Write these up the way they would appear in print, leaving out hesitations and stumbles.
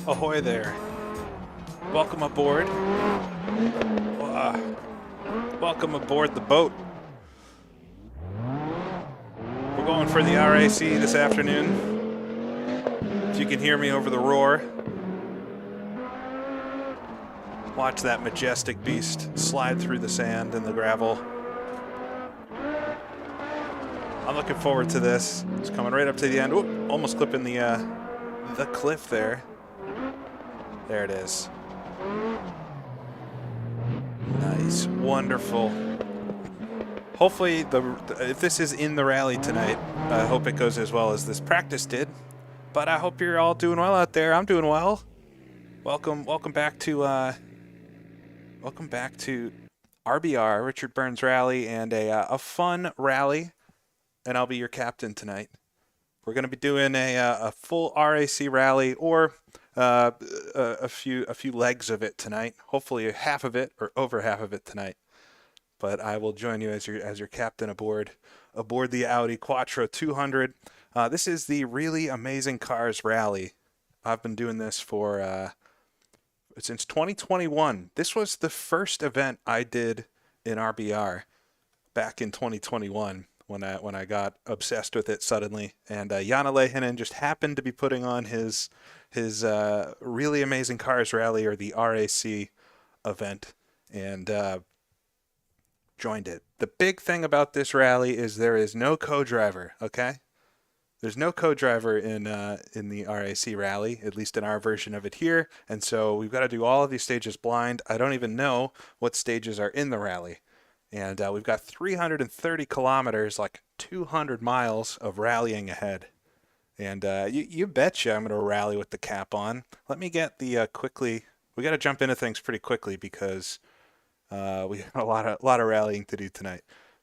Ahoy there. Welcome aboard. Welcome aboard the boat. We're going for the RAC this afternoon. If you can hear me over the roar. Watch that majestic beast slide through the sand and the gravel. I'm looking forward to this. It's coming right up to the end. Whoop, almost clipping the cliff there. There it is. Nice, wonderful. Hopefully, if this is in the rally tonight, I hope it goes as well as this practice did. But I hope you're all doing well out there. I'm doing well. Welcome back to RBR, Richard Burns Rally, and a fun rally. And I'll be your captain tonight. We're going to be doing a full RAC rally, or a few legs of it tonight. Hopefully half of it or over half of it tonight. But I will join you as your captain aboard the Audi Quattro 200. This is the Really Amazing Cars Rally. I've been doing this for since 2021. This was the first event I did in RBR back in 2021. When I got obsessed with it suddenly, and Jana Lehinen just happened to be putting on his Really Amazing Cars Rally, or the RAC event, and joined it. The big thing about this rally is there is no co-driver. Okay, there's no co-driver in the RAC rally, at least in our version of it here, and so we've got to do all of these stages blind. I don't even know what stages are in the rally. And we've got 330 kilometers, like 200 miles of rallying ahead. And you betcha I'm going to rally with the cap on. Let me get the quickly. We got to jump into things pretty quickly because we have a lot of rallying to do tonight.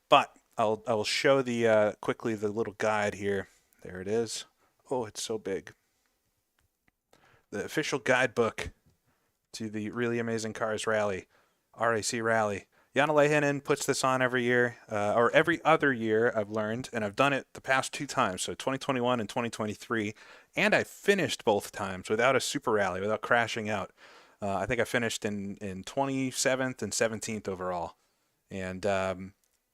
But I will show the quickly the little guide here. There it is. Oh, it's so big. The official guidebook to the Really Amazing Cars Rally, RAC Rally. Jana Lehinen puts this on every year, or every other year, I've learned, and I've done it the past 2 times, so 2021 and 2023, and I finished both times without a super rally, without crashing out. I think I finished in 27th and 17th overall, and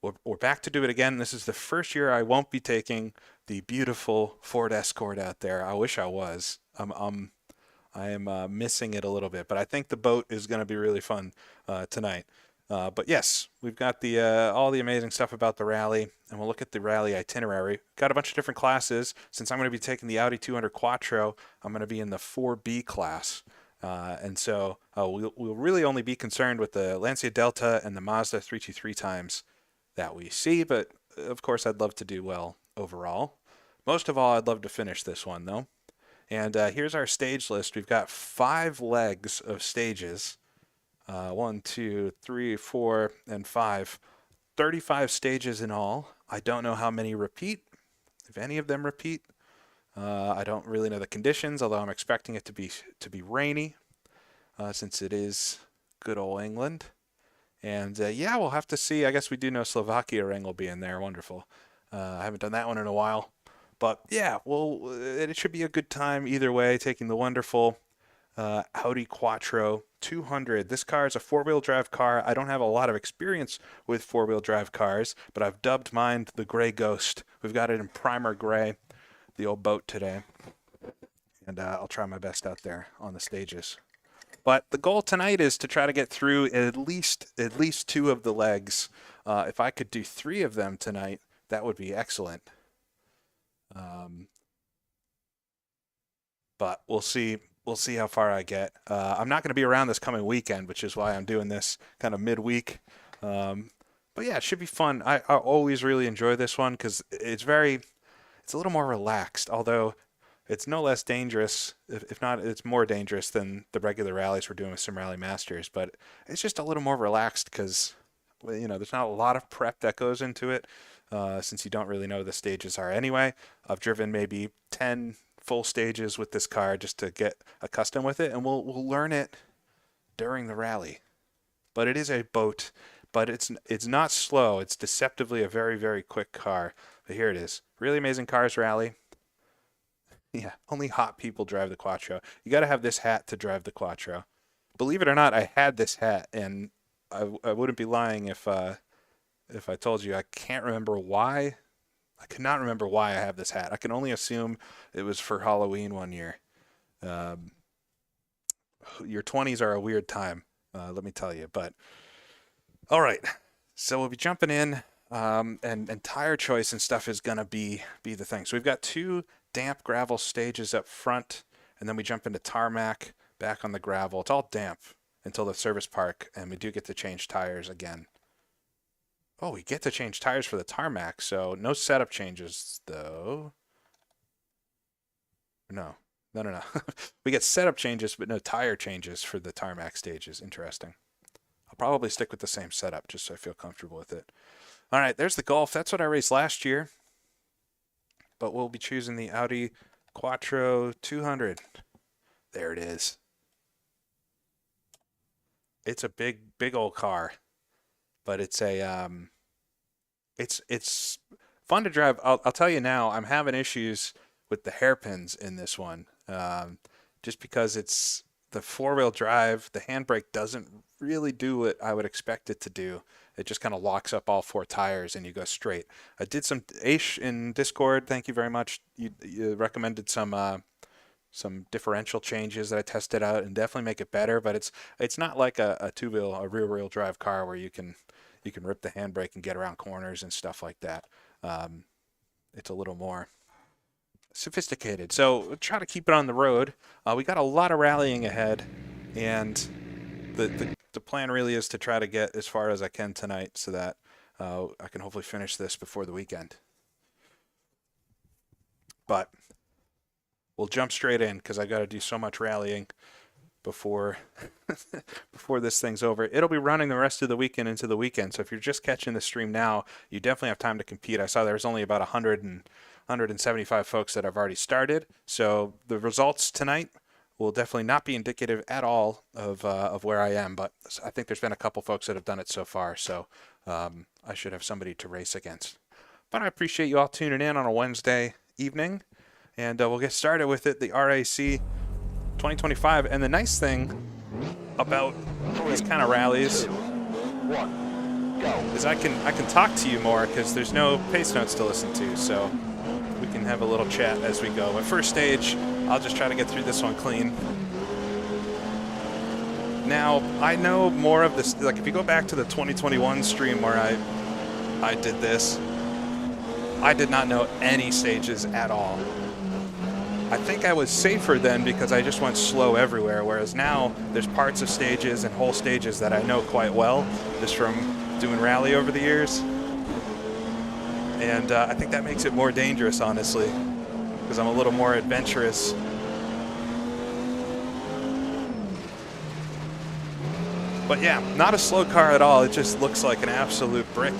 we're back to do it again. This is the first year I won't be taking the beautiful Ford Escort out there. I wish I was. I am missing it a little bit, but I think the boat is going to be really fun tonight. But yes, we've got the all the amazing stuff about the rally, and we'll look at the rally itinerary. Got a bunch of different classes. Since I'm going to be taking the Audi 200 Quattro, I'm going to be in the 4B class. And so we'll really only be concerned with the Lancia Delta and the Mazda 323 times that we see. But, of course, I'd love to do well overall. Most of all, I'd love to finish this one, though. And here's our stage list. We've got 5 legs of stages. 1, 2, 3, 4, and 5 35 stages in all. I don't know how many repeat, if any of them repeat. I don't really know the conditions, although I'm expecting it to be rainy, since it is good old England. And yeah, we'll have to see. I guess we do know Slovakia ring will be in there. Wonderful. I haven't done that one in a while. But yeah, well, it should be a good time either way, taking the wonderful Audi Quattro 200. This car is a four-wheel drive car. I don't have a lot of experience with four-wheel drive cars, but I've dubbed mine the Gray Ghost. We've got it in primer gray, the old boat today. And I'll try my best out there on the stages. But the goal tonight is to try to get through at least two of the legs. If I could do three of them tonight, that would be excellent. But we'll see. We'll see how far I get. I'm not going to be around this coming weekend, which is why I'm doing this kind of midweek. But yeah, it should be fun. I always really enjoy this one because it's a little more relaxed, although it's no less dangerous. If not, it's more dangerous than the regular rallies we're doing with Sim Rally Masters. But it's just a little more relaxed because, you know, there's not a lot of prep that goes into it since you don't really know the stages are anyway. I've driven maybe 10 full stages with this car just to get accustomed with it, and we'll learn it during the rally. But it is a boat, but it's not slow. It's deceptively a very, very quick car. But here it is. Really amazing cars rally. Yeah, only hot people drive the Quattro. You got to have this hat to drive the Quattro. Believe it or not, I had this hat, and I wouldn't be lying if I told you I can't remember why. I could not remember why I have this hat. I can only assume it was for Halloween one year. Your 20s are a weird time, let me tell you. But all right, so we'll be jumping in, and tire choice and stuff is gonna be the thing. So we've got two damp gravel stages up front, and then we jump into tarmac back on the gravel. It's all damp until the service park, and we do get to change tires again. Oh, we get to change tires for the tarmac, so no setup changes, though. No. We get setup changes, but no tire changes for the tarmac stages. Interesting. I'll probably stick with the same setup just so I feel comfortable with it. All right, there's the Golf. That's what I raced last year. But we'll be choosing the Audi Quattro 200. There it is. It's a big old car. But it's it's fun to drive. I'll tell you now, I'm having issues with the hairpins in this one, just because it's the four-wheel drive. The handbrake doesn't really do what I would expect it to do. It just kind of locks up all four tires and you go straight. I did some Aish in Discord. Thank you very much. You recommended some differential changes that I tested out and definitely make it better. But it's not like a rear-wheel drive car where you can rip the handbrake and get around corners and stuff like that. It's a little more sophisticated. So we'll try to keep it on the road. We got a lot of rallying ahead, and the plan really is to try to get as far as I can tonight so that I can hopefully finish this before the weekend. But we'll jump straight in because I got to do so much rallying before this thing's over. It'll be running the rest of the weekend into the weekend. So if you're just catching the stream now, you definitely have time to compete. I saw there was only about 175 folks that have already started. So the results tonight will definitely not be indicative at all of where I am. But I think there's been a couple folks that have done it so far. So I should have somebody to race against. But I appreciate you all tuning in on a Wednesday evening. And we'll get started with it, the RAC 2025. And the nice thing about these kind of rallies is I can talk to you more because there's no pace notes to listen to, so we can have a little chat as we go. But first stage, I'll just try to get through this one clean. Now, I know more of this, like if you go back to the 2021 stream where I did this, I did not know any stages at all. I think I was safer then because I just went slow everywhere, whereas now there's parts of stages and whole stages that I know quite well just from doing rally over the years. And I think that makes it more dangerous, honestly, because I'm a little more adventurous. But yeah, not a slow car at all. It just looks like an absolute brick.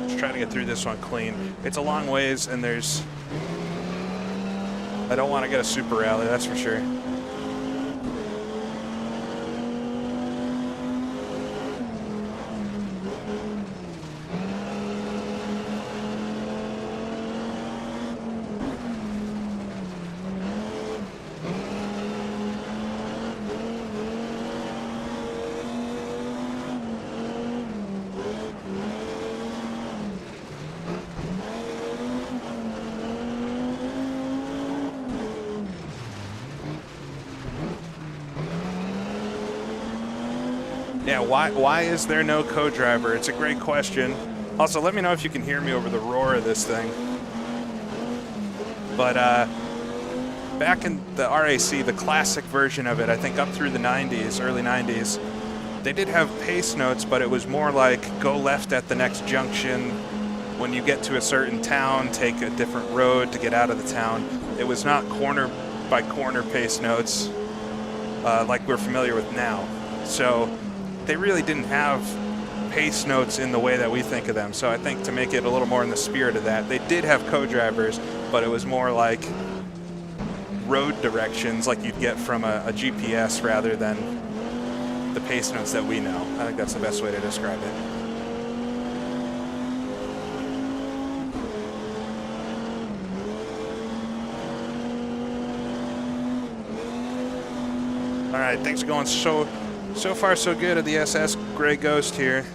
Just trying to get through this one clean. It's a long ways, and there's... I don't want to get a super rally, that's for sure. Yeah, why is there no co-driver? It's a great question. Also, let me know if you can hear me over the roar of this thing. But back in the RAC, the classic version of it, I think up through the 90s, early 90s, they did have pace notes, but it was more like go left at the next junction. When you get to a certain town, take a different road to get out of the town. It was not corner by corner pace notes like we're familiar with now. So they really didn't have pace notes in the way that we think of them. So I think to make it a little more in the spirit of that, they did have co-drivers, but it was more like road directions like you'd get from a GPS rather than the pace notes that we know. I think that's the best way to describe it. All right, things are going so far so good at the SS Gray Ghost here.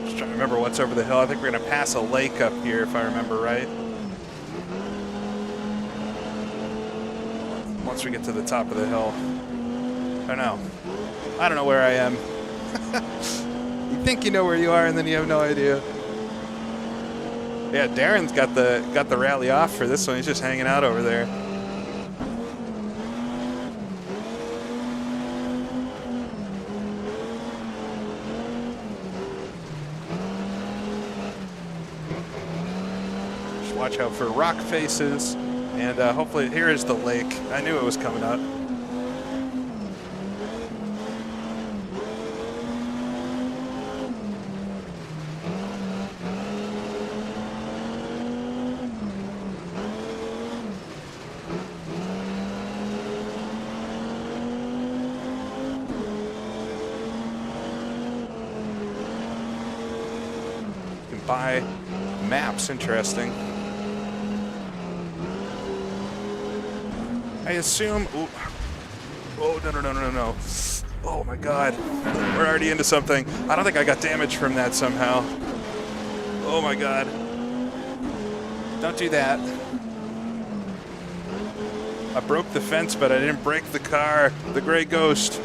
Just trying to remember what's over the hill. I think we're going to pass a lake up here if I remember right. Once we get to the top of the hill. I don't know where I am. You think you know where you are and then you have no idea. Yeah, Darren's got the rally off for this one. He's just hanging out over there. Just watch out for rock faces, and hopefully here is the lake. I knew it was coming up. Buy maps, interesting. I assume. Ooh. Oh no! Oh my God, we're already into something. I don't think I got damage from that somehow. Oh my God! Don't do that. I broke the fence, but I didn't break the car. The Gray Ghost.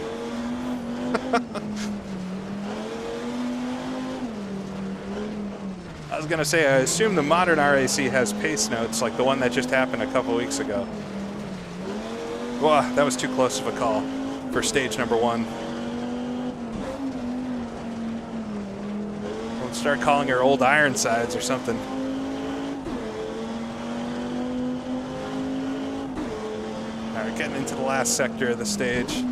I was going to say, I assume the modern RAC has pace notes like the one that just happened a couple weeks ago. Wow, that was too close of a call for stage number one. We'll start calling her Old Ironsides or something. All right, getting into the last sector of the stage.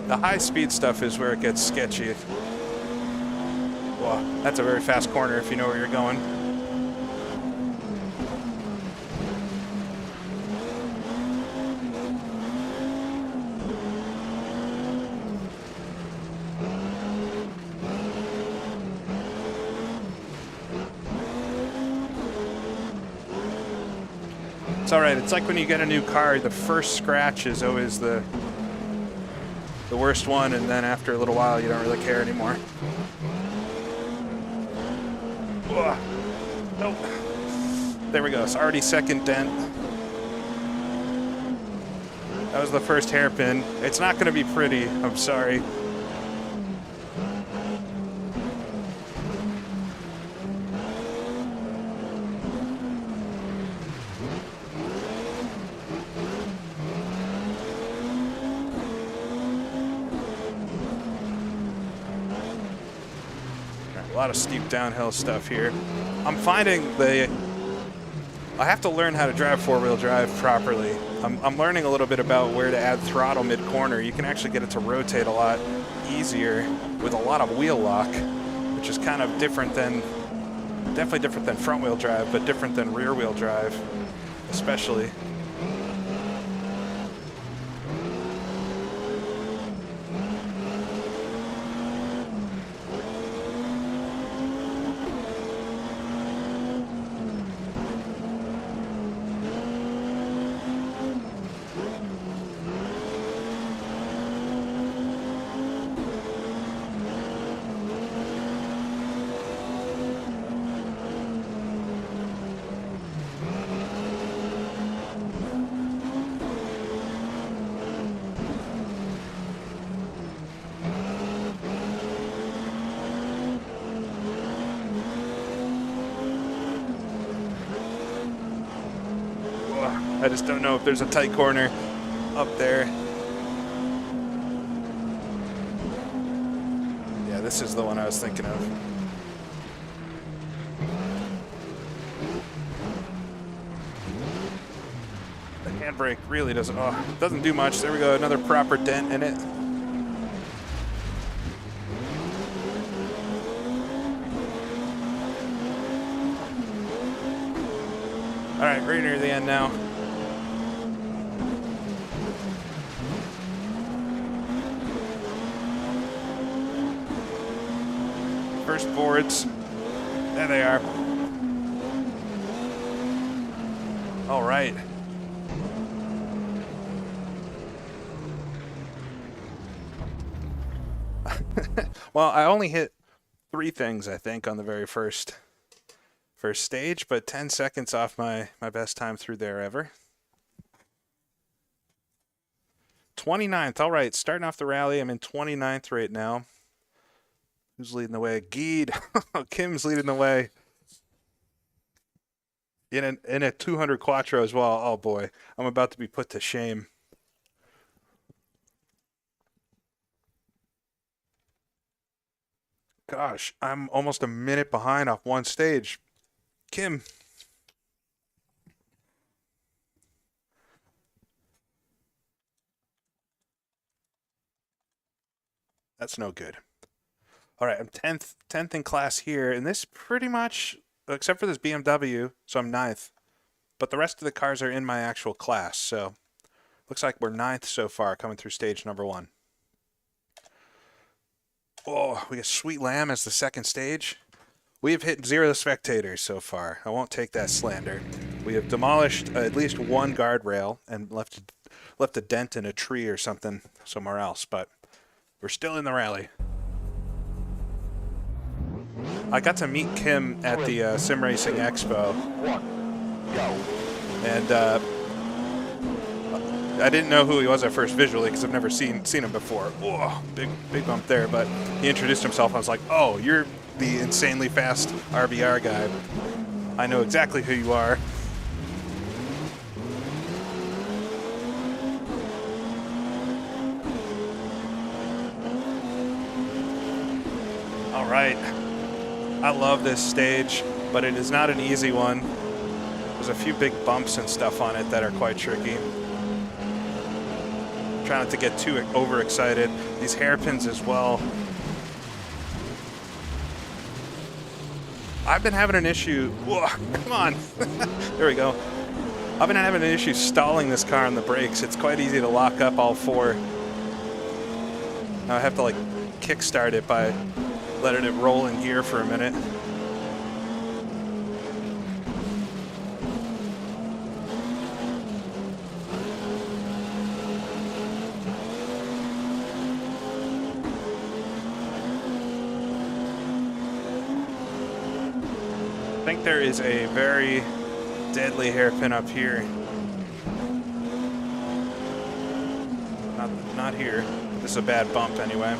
The high-speed stuff is where it gets sketchy. Wow, that's a very fast corner if you know where you're going. It's all right. It's like when you get a new car, the first scratch is always the worst one, and then after a little while, you don't really care anymore. Nope. There we go. It's already second dent. That was the first hairpin. It's not going to be pretty. I'm sorry. A lot of steep downhill stuff here. I'm finding I have to learn how to drive four-wheel drive properly. I'm learning a little bit about where to add throttle mid-corner. You can actually get it to rotate a lot easier with a lot of wheel lock, which is kind of different than, definitely different than front-wheel drive, but different than rear-wheel drive, especially. I just don't know if there's a tight corner up there. Yeah, this is the one I was thinking of. The handbrake really doesn't do much. There we go, another proper dent in it. All right, right near the end now. First boards. There they are. All right. Well, I only hit 3 things, I think, on the very first stage, but 10 seconds off my best time through there ever. 29th. All right, starting off the rally. I'm in 29th right now. Who's leading the way? Geed. Kim's leading the way. In a 200 Quattro as well. Oh boy, I'm about to be put to shame. Gosh, I'm almost a minute behind off one stage. Kim. That's no good. All right, I'm 10th in class here, and this pretty much, except for this BMW, so I'm 9th. But the rest of the cars are in my actual class, so looks like we're 9th so far coming through stage number 1. Oh, we got Sweet Lamb as the second stage. We have hit 0 spectators so far. I won't take that slander. We have demolished at least one guardrail and left a dent in a tree or something somewhere else, but we're still in the rally. I got to meet Kim at the Sim Racing Expo, and I didn't know who he was at first visually because I've never seen him before. Whoa, big bump there, but he introduced himself. I was like, oh, you're the insanely fast RBR guy. I know exactly who you are. All right. I love this stage, but it is not an easy one. There's a few big bumps and stuff on it that are quite tricky. Try not to get too overexcited. These hairpins as well. I've been having an issue. Whoa, come on. There we go. I've been having an issue stalling this car on the brakes. It's quite easy to lock up all 4. Now I have to like kickstart it by letting it roll in gear for a minute. I think there is a very deadly hairpin up here. Not here. This is a bad bump anyway.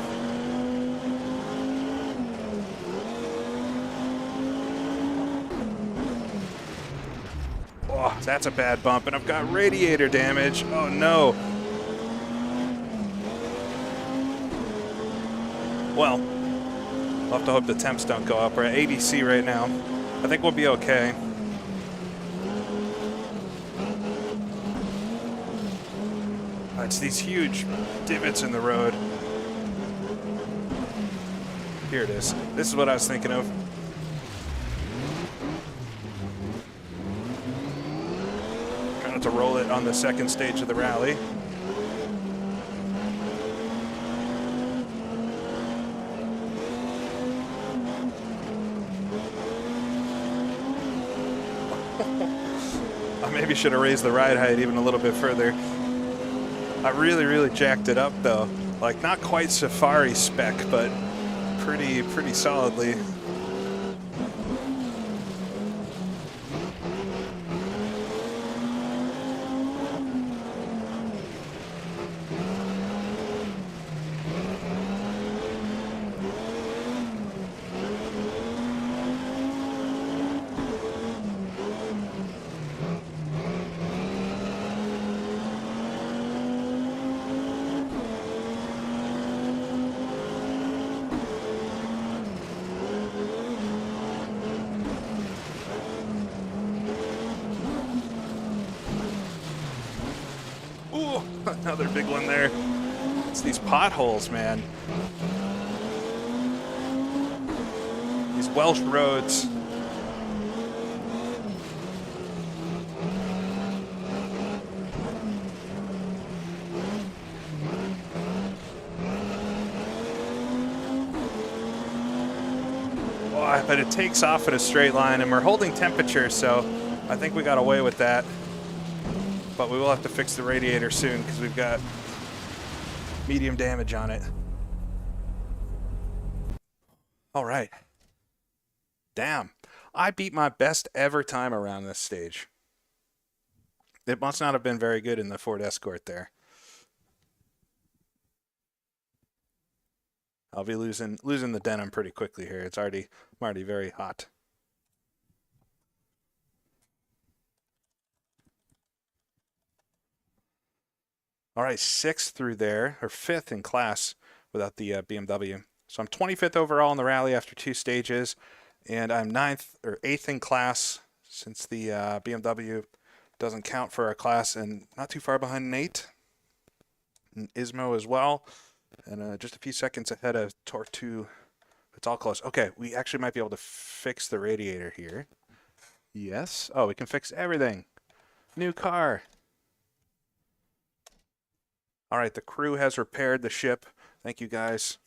Oh, that's a bad bump, and I've got radiator damage. Oh no. Well, I'll have to hope the temps don't go up. We're at ADC right now. I think we'll be okay. It's these huge divots in the road. Here it is. This is what I was thinking of. Trying not to roll it on the second stage of the rally. I maybe should have raised the ride height even a little bit further. I really jacked it up though. Like not quite Safari spec, but pretty solidly. Ooh, another big one there. It's these potholes, man. These Welsh roads. Oh, but it takes off in a straight line, and we're holding temperature, so I think we got away with that. But we will have to fix the radiator soon because we've got medium damage on it. All right. Damn. I beat my best ever time around this stage. It must not have been very good in the Ford Escort there. I'll be losing the denim pretty quickly here. I'm already very hot. All right, 6th through there, or 5th in class without the BMW. So I'm 25th overall in the rally after 2 stages, and I'm 9th or 8th in class since the BMW doesn't count for our class, and not too far behind Nate and Ismo as well, and just a few seconds ahead of Torque 2. It's all close. Okay, we actually might be able to fix the radiator here. Yes. Oh, we can fix everything. New car. All right, the crew has repaired the ship. Thank you, guys.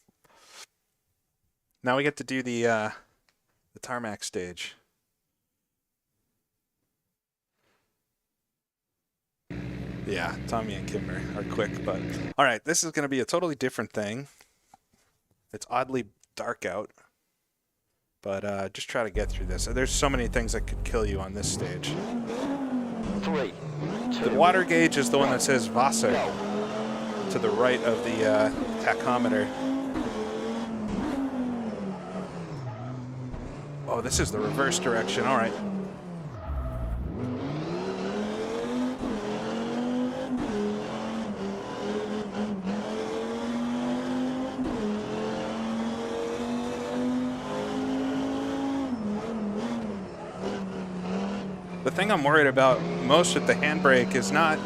Now we get to do the tarmac stage. Yeah, Tommy and Kim are quick, but all right, this is going to be a totally different thing. It's oddly dark out, but just try to get through this. There's so many things that could kill you on this stage. 3, 2, the water gauge is the one that says Wasser to the right of the tachometer. Oh, this is the reverse direction. All right. The thing I'm worried about most with the handbrake is not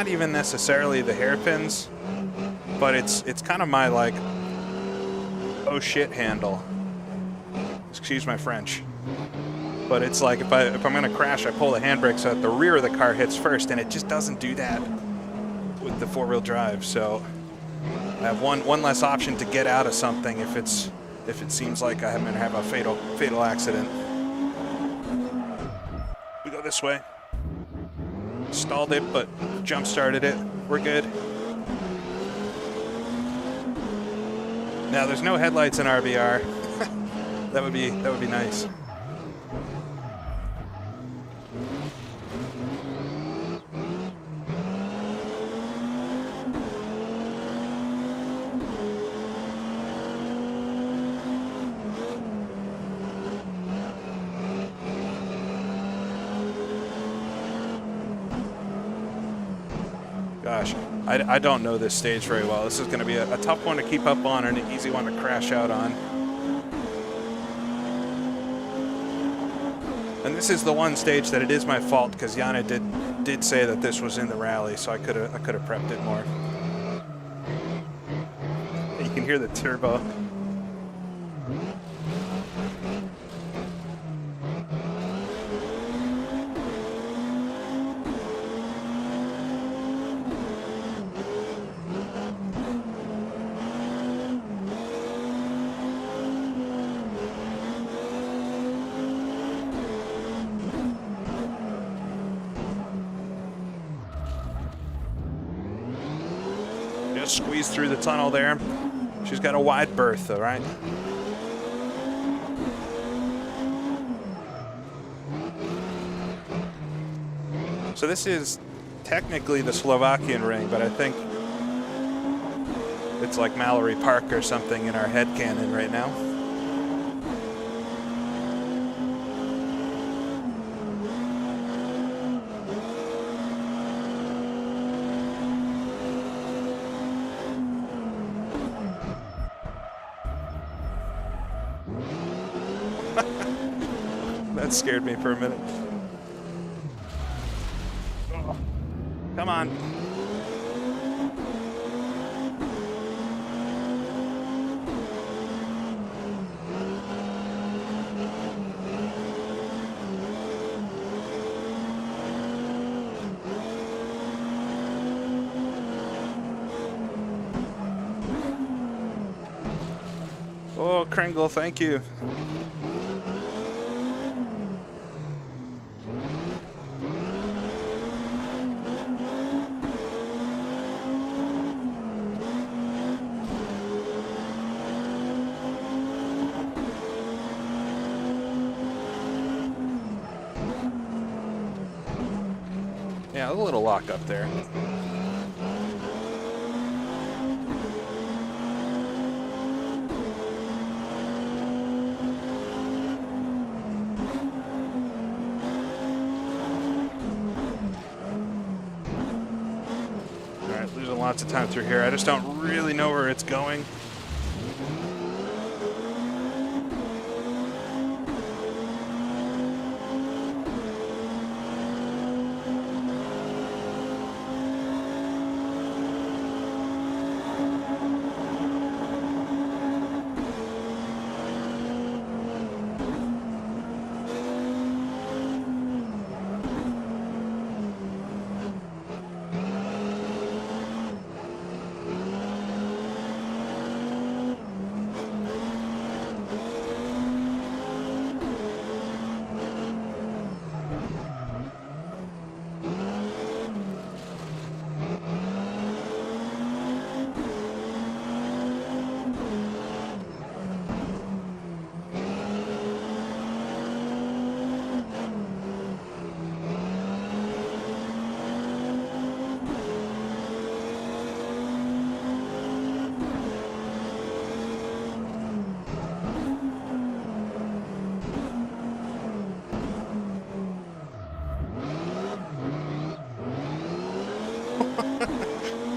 even necessarily the hairpins, but it's kind of my like oh shit handle. Excuse my French. But it's like if I'm gonna crash, I pull the handbrake so that the rear of the car hits first, and it just doesn't do that with the 4-wheel drive. So I have one less option to get out of something if it seems like I'm gonna have a fatal accident. We go this way. Stalled it, but jump started it. We're good. Now there's no headlights in RBR. that would be nice. Gosh, I don't know this stage very well. This is going to be a tough one to keep up on and an easy one to crash out on. And this is the one stage that it is my fault because Yana did say that this was in the rally, so I could have prepped it more. You can hear the turbo. Squeeze through the tunnel there. She's got a wide berth though, right? So this is technically the Slovakian ring, but I think it's like Mallory Park or something in our headcanon right now. That scared me for a minute. Oh, come on. Oh, Kringle, thank you. Yeah, a little lock up there. Alright, losing lots of time through here. I just don't really know where it's going.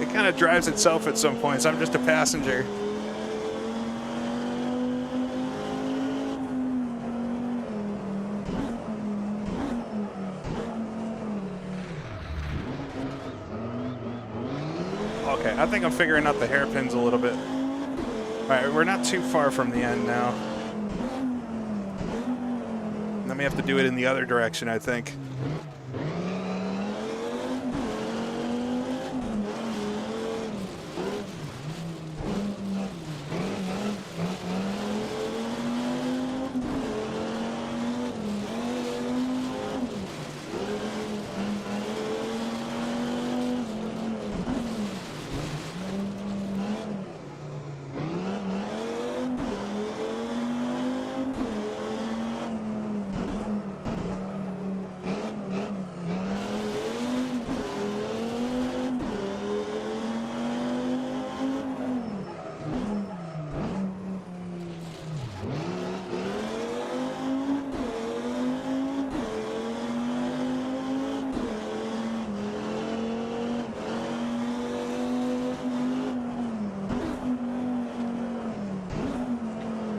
It kind of drives itself at some points. I'm just a passenger. Okay, I think I'm figuring out the hairpins a little bit. All right, we're not too far from the end now. Then we have to do it in the other direction, I think.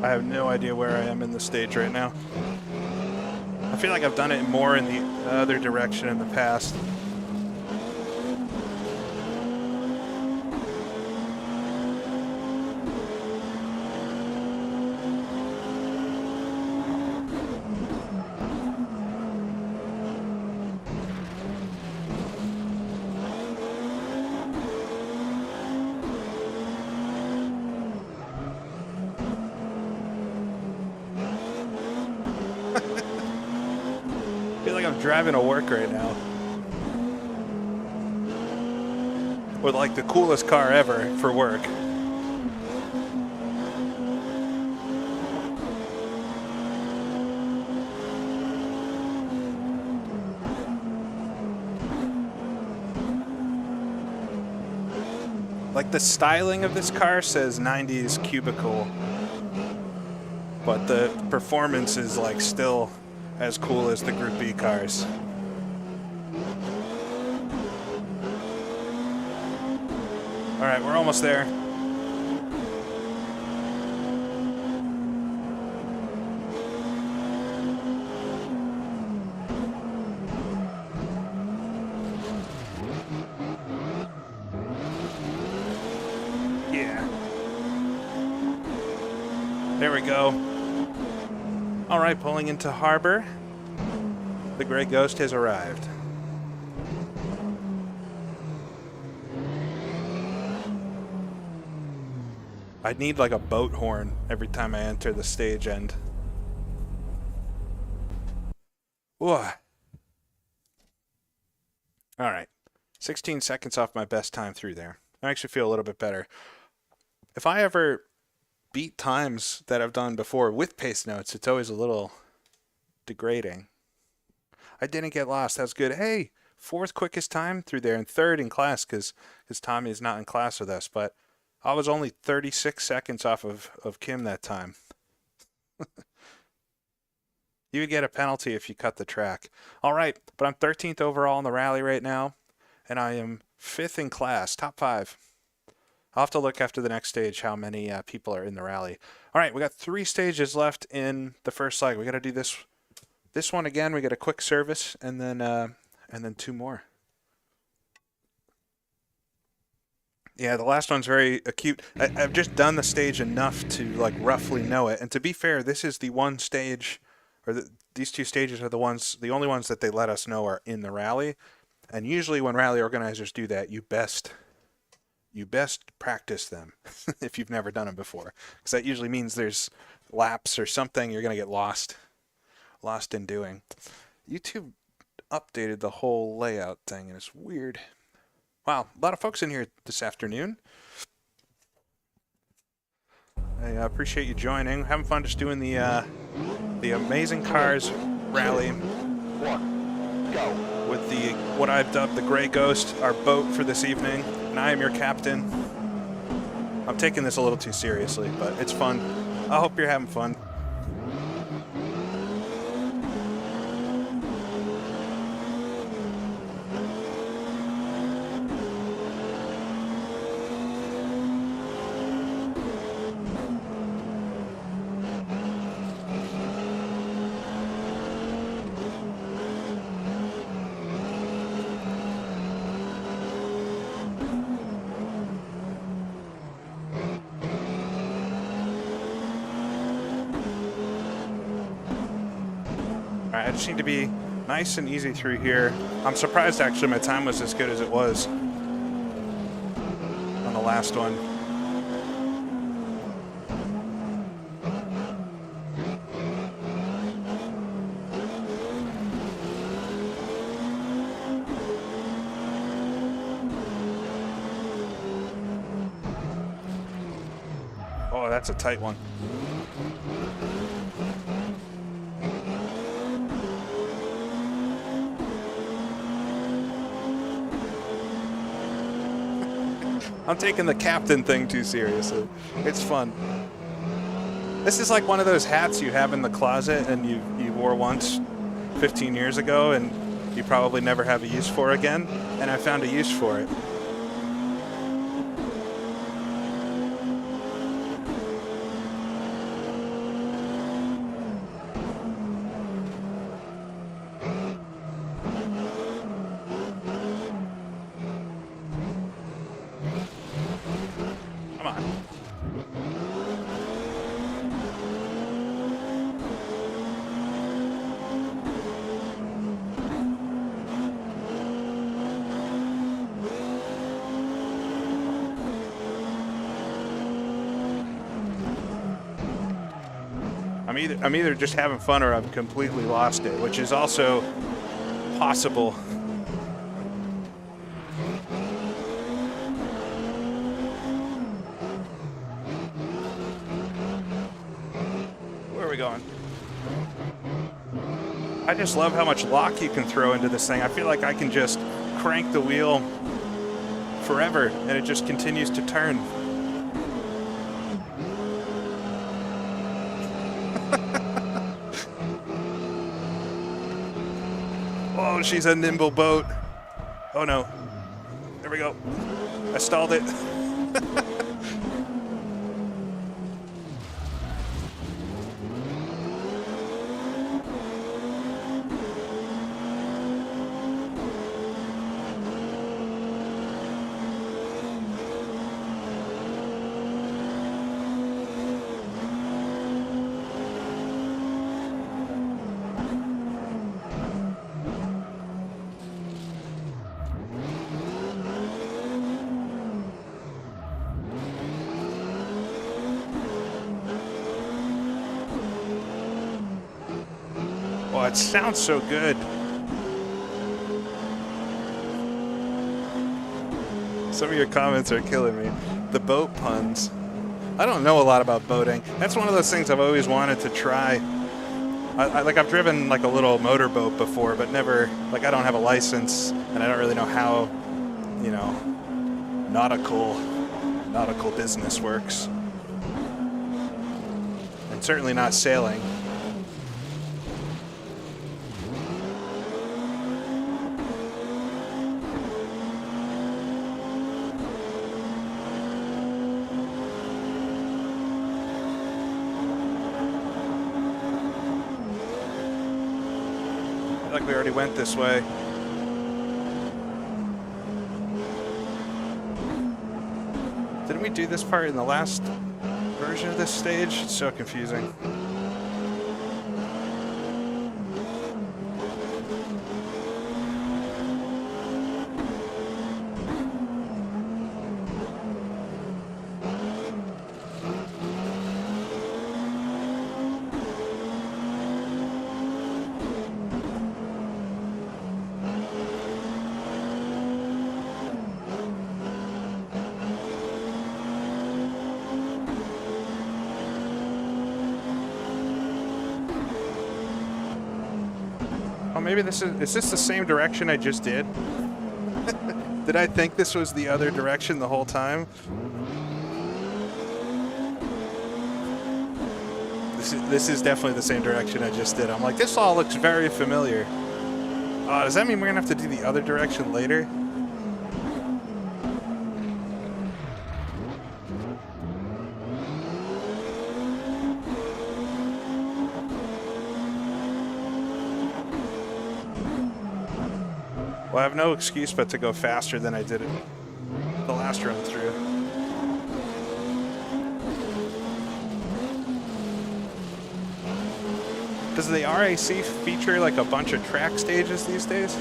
I have no idea where I am in the stage right now. I feel like I've done it more in the other direction in the past. I feel like I'm driving to work right now. With like the coolest car ever for work. Like the styling of this car says 90s cubicle, but the performance is like still as cool as the Group B cars. All right, we're almost there. Yeah. There we go. All right, pulling into harbor. The Gray Ghost has arrived. I need like a boat horn every time I enter the stage end. Whoa. All right. 16 seconds off my best time through there. I actually feel a little bit better. If I ever beat times that I've done before with pace notes, it's always a little degrading. I didn't get lost. That's good. Hey, 4th quickest time through there and 3rd in class because Tommy is not in class with us, but I was only 36 seconds off of Kim that time. You would get a penalty if you cut the track. All right, but I'm 13th overall in the rally right now, and I am 5th in class, top 5. I'll have to look after the next stage how many people are in the rally. All right, we got 3 stages left in the first leg. We got to do this one again. We got a quick service, and then 2 more. Yeah, the last one's very acute. I've just done the stage enough to like roughly know it. And to be fair, this is the one stage, or these 2 stages are the only ones that they let us know are in the rally. And usually when rally organizers do that, you best practice them if you've never done them before, because that usually means there's laps or something you're gonna get lost in doing. YouTube updated the whole layout thing, and it's weird. Wow, a lot of folks in here this afternoon. I appreciate you joining. Having fun just doing the Amazing Cars rally with the what I've dubbed the Gray Ghost, our boat for this evening, and I am your captain. I'm taking this a little too seriously, but it's fun. I hope you're having fun. I just need to be nice and easy through here. I'm surprised actually my time was as good as it was on the last one. Oh, that's a tight one. I'm taking the captain thing too seriously. It's fun. This is like one of those hats you have in the closet and you wore once 15 years ago and you probably never have a use for again, and I found a use for it. I'm either just having fun or I've completely lost it, which is also possible. Where are we going? I just love how much lock you can throw into this thing. I feel like I can just crank the wheel forever and it just continues to turn. Oh, she's a nimble boat. Oh no. There we go. I stalled it. Oh, it sounds so good. Some of your comments are killing me. The boat puns. I don't know a lot about boating. That's one of those things I've always wanted to try. I've driven like a little motorboat before, but never, like I don't have a license and I don't really know how, you know, nautical business works. And certainly not sailing. Like we already went this way. Didn't we do this part in the last version of this stage? It's so confusing. Oh, maybe this is this the same direction I just did? Did I think this was the other direction the whole time? This is definitely the same direction I just did. I'm like, this all looks very familiar. Does that mean we're gonna have to do the other direction later? Well, I have no excuse but to go faster than I did it the last run through. Does the RAC feature like a bunch of track stages these days?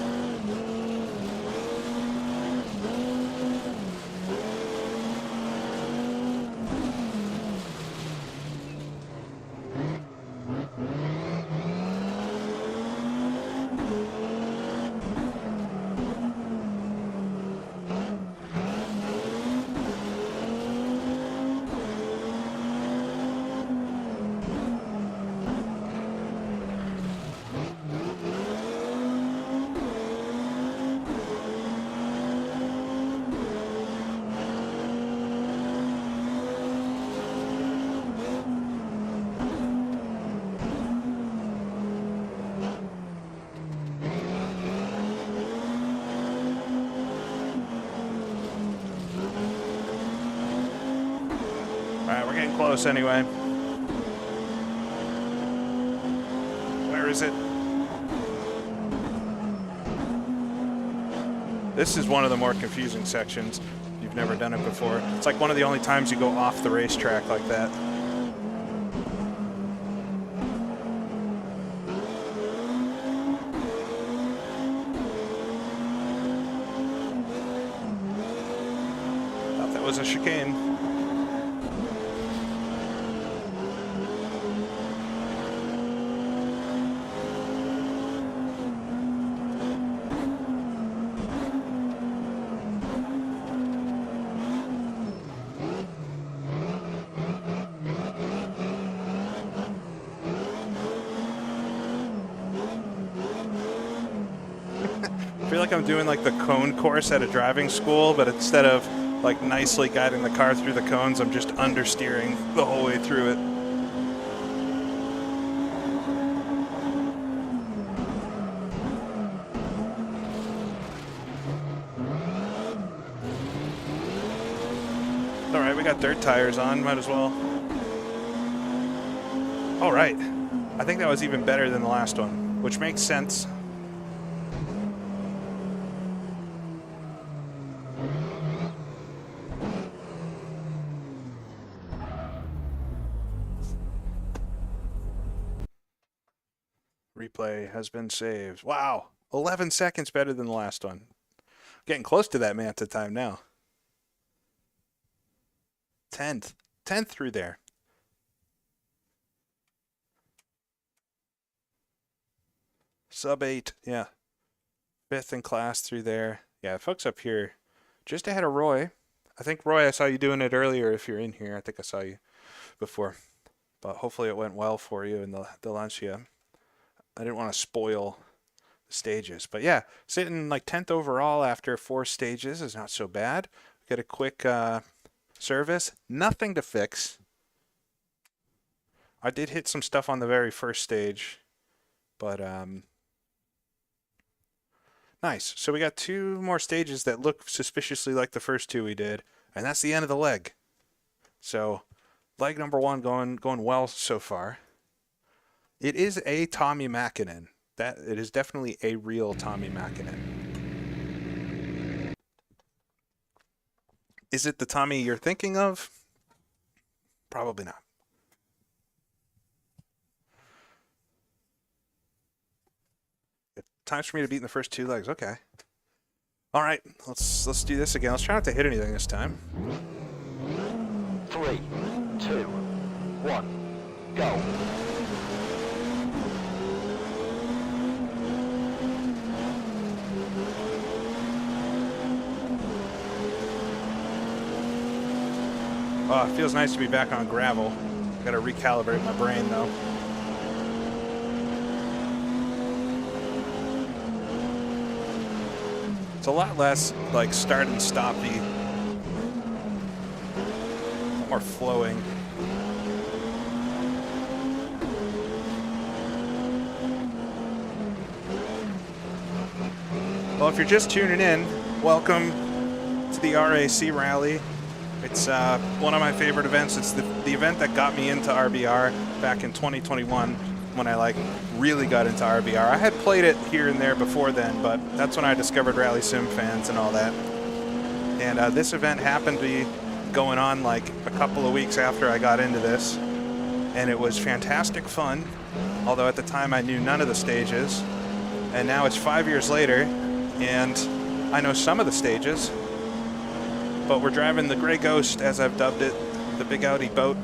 Alright, we're getting close anyway. Where is it? This is one of the more confusing sections. If you've never done it before. It's like one of the only times you go off the racetrack like that. Thought that was a chicane. feel like I'm doing like the cone course at a driving school, but instead of like nicely guiding the car through the cones, I'm just understeering the whole way through it. All right, we got dirt tires on, might as well. All right, I think that was even better than the last one, which makes sense. Replay has been saved. Wow, 11 seconds better than the last one. Getting close to that Manta time now. 10th through there. Sub 8, yeah. 5th in class through there. Yeah, folks up here just ahead of Roy. I think, Roy, I saw you doing it earlier if you're in here. I think I saw you before. But hopefully it went well for you in the Lancia. I didn't want to spoil the stages. But yeah, sitting like 10th overall after 4 stages is not so bad. Get a quick service. Nothing to fix. I did hit some stuff on the very first stage. But nice. So we got 2 more stages that look suspiciously like the first 2 we did. And that's the end of the leg. So leg number 1 going well so far. It is a Tommy Mäkinen. It is definitely a real Tommy Mäkinen. Is it the Tommy you're thinking of? Probably not. Times for me to beat in the first 2 legs. Okay. All right, let's do this again. Let's try not to hit anything this time. 3, 2, 1, go. Oh, it feels nice to be back on gravel. Got to recalibrate my brain though. It's a lot less like start and stoppy, more flowing. Well, if you're just tuning in, welcome to the RAC rally. It's one of my favorite events. It's the event that got me into RBR back in 2021 when I really got into RBR. I had played it here and there before then, but that's when I discovered Rally Sim fans and all that. And this event happened to be going on like a couple of weeks after I got into this. And it was fantastic fun, although at the time I knew none of the stages. And now it's 5 years later, and I know some of the stages. But we're driving the Grey Ghost, as I've dubbed it, the big Audi boat.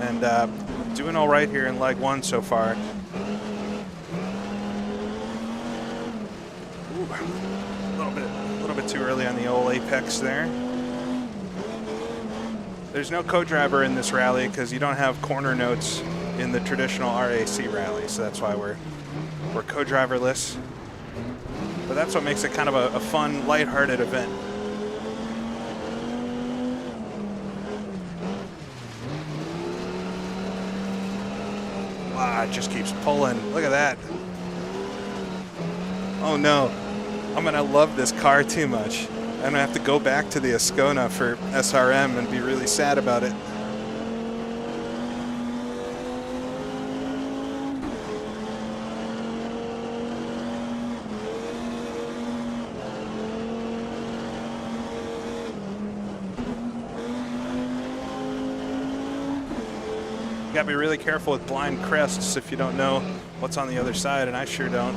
And doing all right here in leg 1 so far. Ooh, a little bit too early on the old apex there. There's no co-driver in this rally because you don't have corner notes in the traditional RAC rally, so that's why we're co-driverless. But that's what makes it kind of a fun, lighthearted event. Wow, it just keeps pulling. Look at that. Oh no, I'm gonna love this car too much. I'm gonna have to go back to the Ascona for SRM and be really sad about it. You gotta be really careful with blind crests if you don't know what's on the other side, and I sure don't.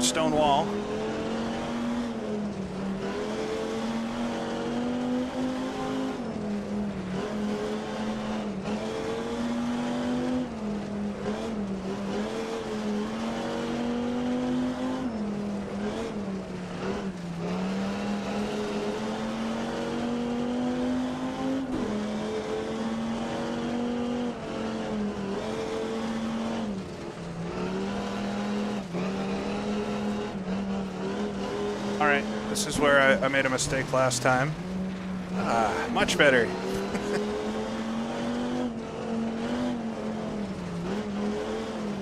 stone wall. All right, this is where I made a mistake last time. Much better.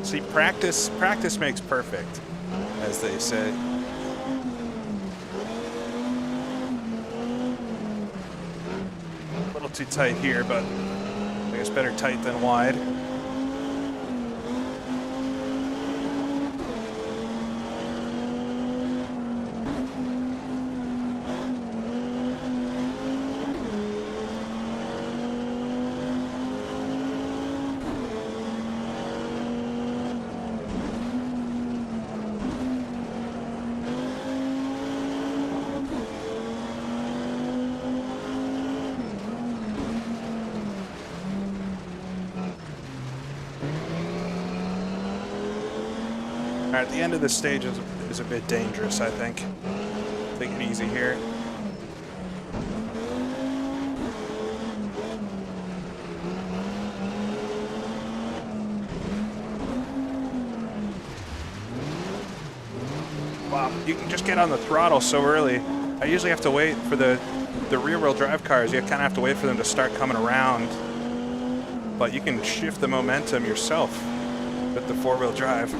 See, practice makes perfect, as they say. A little too tight here, but I guess better tight than wide. All right, the end of this stage is a bit dangerous, I think. Take it easy here. Wow, you can just get on the throttle so early. I usually have to wait for the rear-wheel drive cars. You kind of have to wait for them to start coming around. But you can shift the momentum yourself with the four-wheel drive.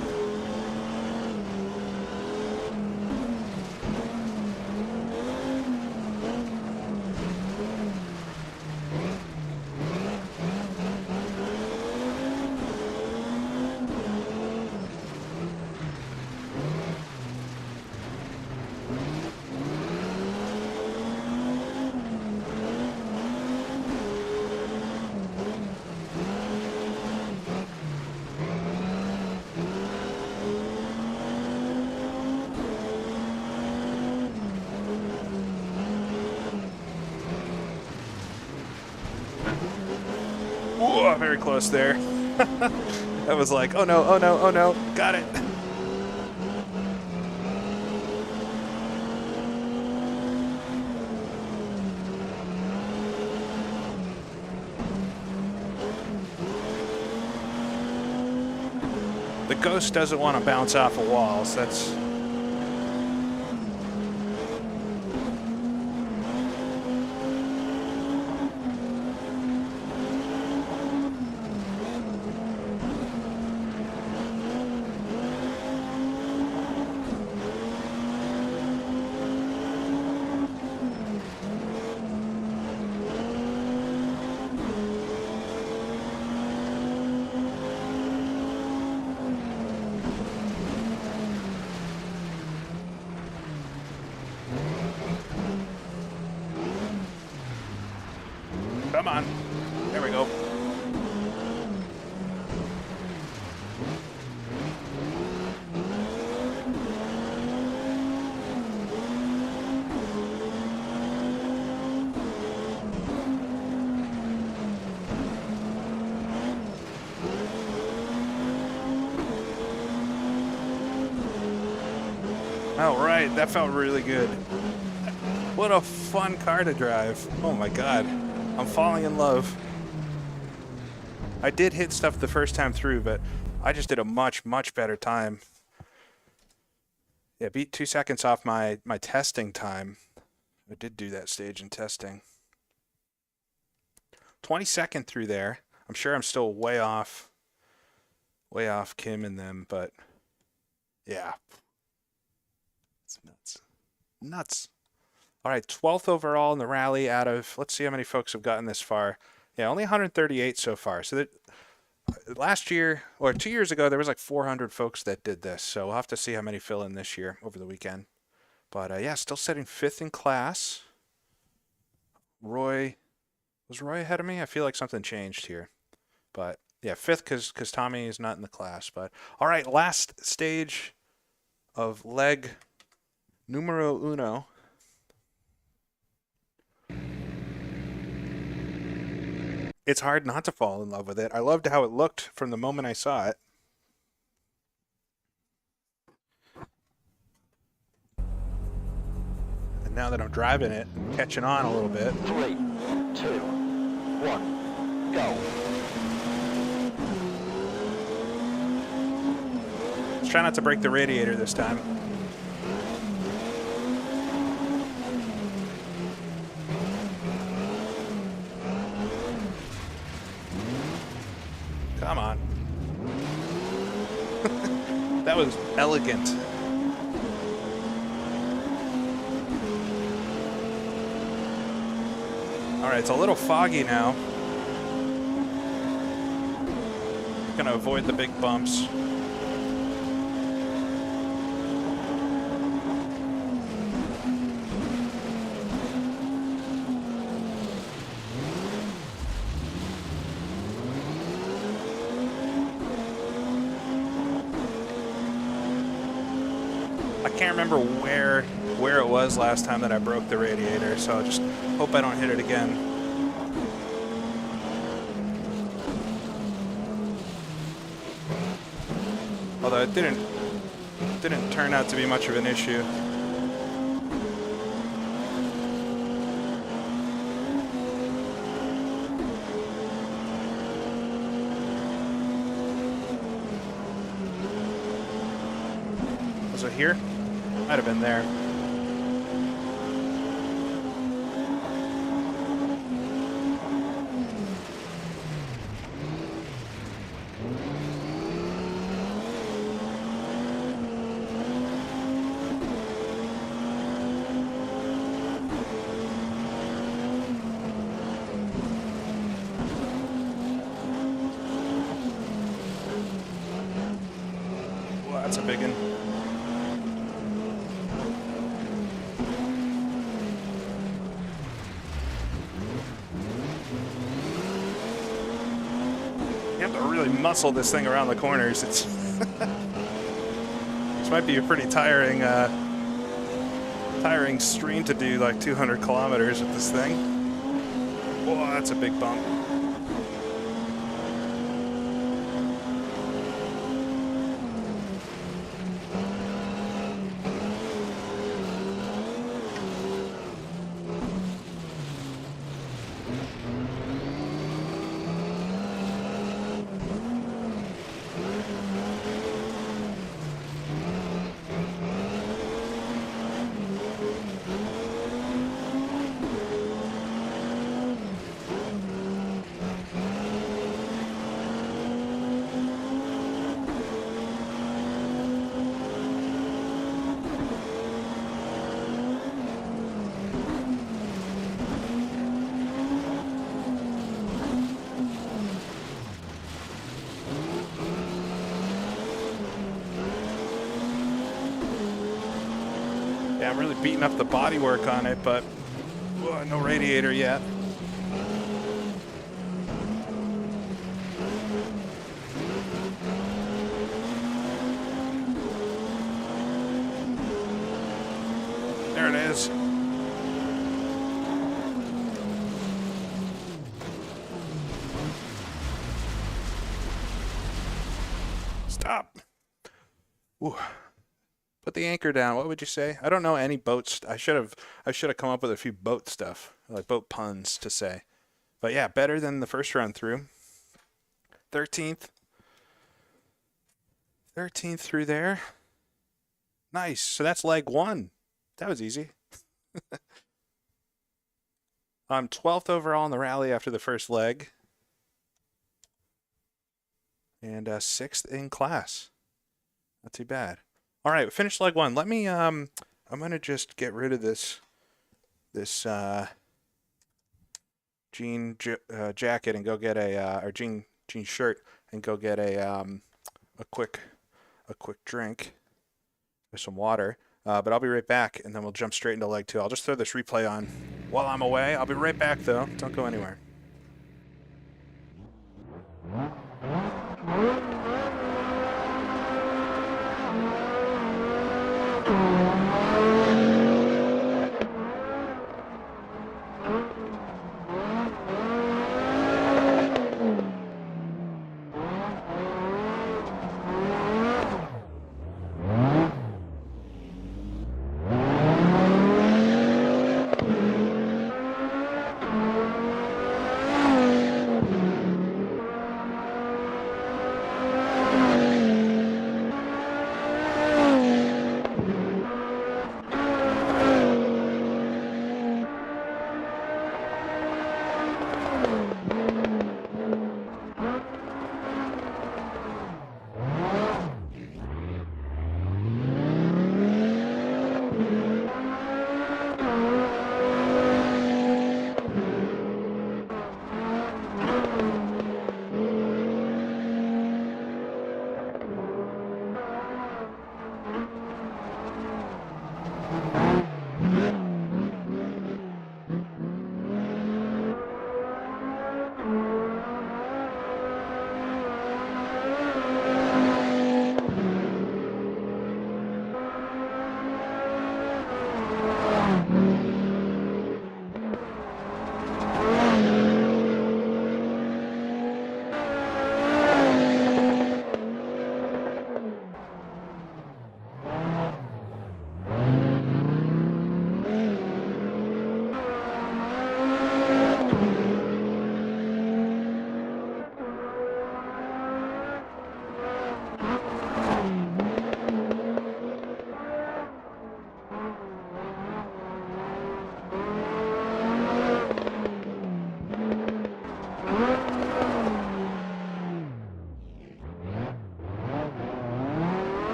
Whoa, very close there. That was like, oh no, oh no, oh no, got it. The Ghost doesn't want to bounce off of walls. That's... Come on. There we go. All right, that felt really good. What a fun car to drive. Oh my God. I'm falling in love. I did hit stuff the first time through, but I just did a much, much better time. Yeah, beat 2 seconds off my testing time. I did do that stage in testing. 22nd through there. I'm sure I'm still way off Kim and them, but yeah. It's nuts. Nuts. All right, 12th overall in the rally out of, let's see how many folks have gotten this far. Yeah, only 138 so far. So that last year, or 2 years ago, there was like 400 folks that did this. So we'll have to see how many fill in this year over the weekend. But yeah, still sitting 5th in class. Was Roy ahead of me? I feel like something changed here. But yeah, 5th because Tommy is not in the class. But all right, last stage of leg numero uno. It's hard not to fall in love with it. I loved how it looked from the moment I saw it. And now that I'm driving it, I'm catching on a little bit. 3, 2, 1, go. Let's try not to break the radiator this time. Come on. That was elegant. All right, it's a little foggy now. Gonna avoid the big bumps. I can't remember where it was last time that I broke the radiator, so I just hope I don't hit it again. Although it didn't turn out to be much of an issue. Was it here? Might have been there. Well, that's a big one. You have to really muscle this thing around the corners. It's this might be a pretty tiring stream to do, like 200 kilometers with this thing. Whoa, that's a big bump. Yeah, I'm really beating up the bodywork on it, but no radiator yet. There it is. Stop. Ooh. Put the anchor down. What would you say? I don't know any boats. I should have come up with a few boat stuff, like boat puns to say. But yeah, better than the first run through. 13th. 13th through there. Nice. So that's leg one. That was easy. I'm 12th overall in the rally after the first leg. And 6th in class. Not too bad. All right, finished leg one. Let me, I'm going to just get rid of this jean jacket and go get or jean shirt and go get a quick drink with some water. But I'll be right back, and then we'll jump straight into leg two. I'll just throw this replay on while I'm away. I'll be right back, though. Don't go anywhere.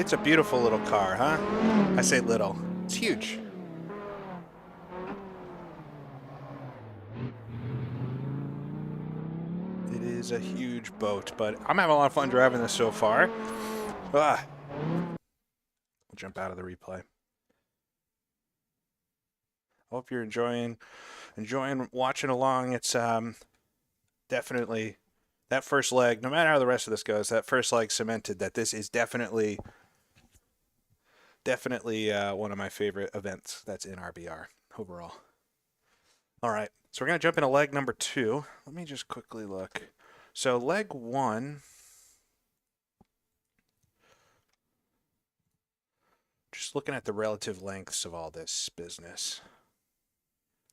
It's a beautiful little car, huh? I say little. It's huge. It is a huge boat, but I'm having a lot of fun driving this so far. Ah. We'll jump out of the replay. Hope you're enjoying watching along. It's definitely that first leg, no matter how the rest of this goes, that first leg cemented that this is definitely one of my favorite events that's in RBR overall. All right, so we're going to jump into leg number 2. Let me just quickly look. So leg 1, just looking at the relative lengths of all this business.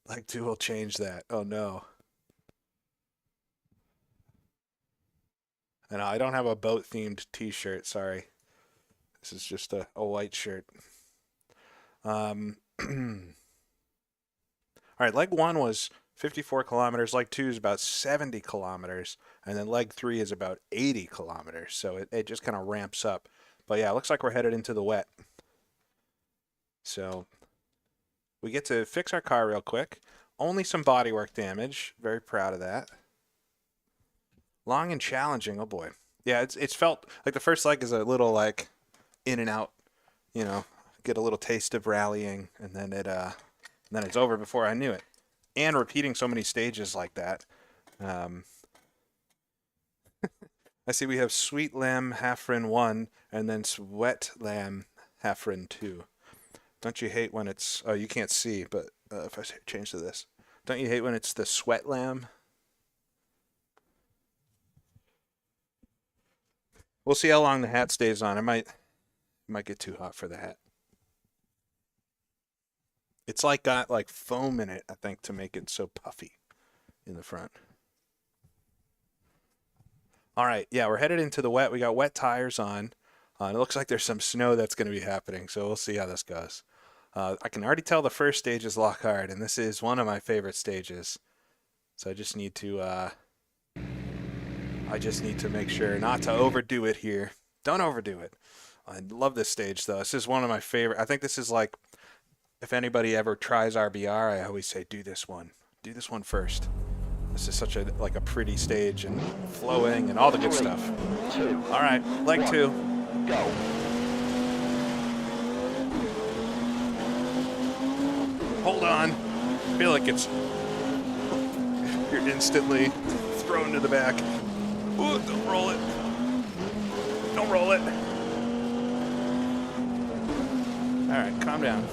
Leg 2 will change that. Oh no. And I don't have a boat-themed t-shirt, sorry. This is just a white shirt. All right, leg 1 was 54 kilometers. Leg 2 is about 70 kilometers. And then leg 3 is about 80 kilometers. So it just kind of ramps up. But yeah, it looks like we're headed into the wet. So we get to fix our car real quick. Only some bodywork damage. Very proud of that. Long and challenging. Oh boy. Yeah, it's felt like the first leg is a little like in and out, you know, get a little taste of rallying, and then it's over before I knew it. And repeating so many stages like that. I see we have Sweet Lamb Hafren 1 and then Sweat Lamb Hafren 2. Don't you hate when it's... Oh, you can't see, but if I change to this. Don't you hate when it's the Sweat Lamb? We'll see how long the hat stays on. It might get too hot for the hat. It's like got like foam in it, I think, to make it so puffy in the front. All right, yeah, we're headed into the wet. We got wet tires on. It looks like there's some snow that's going to be happening, so we'll see how this goes. I can already tell the first stage is lock hard, and this is one of my favorite stages. So I just need to make sure not to overdo it here. Don't overdo it. I love this stage, though. This is one of my favorite. I think this is like, if anybody ever tries RBR, I always say, do this one. Do this one first. This is such a pretty stage and flowing and all the good stuff. 2. All right, leg 2. Go. Hold on. I feel like you're instantly thrown to the back. Ooh, don't roll it. Don't roll it. All right, calm down.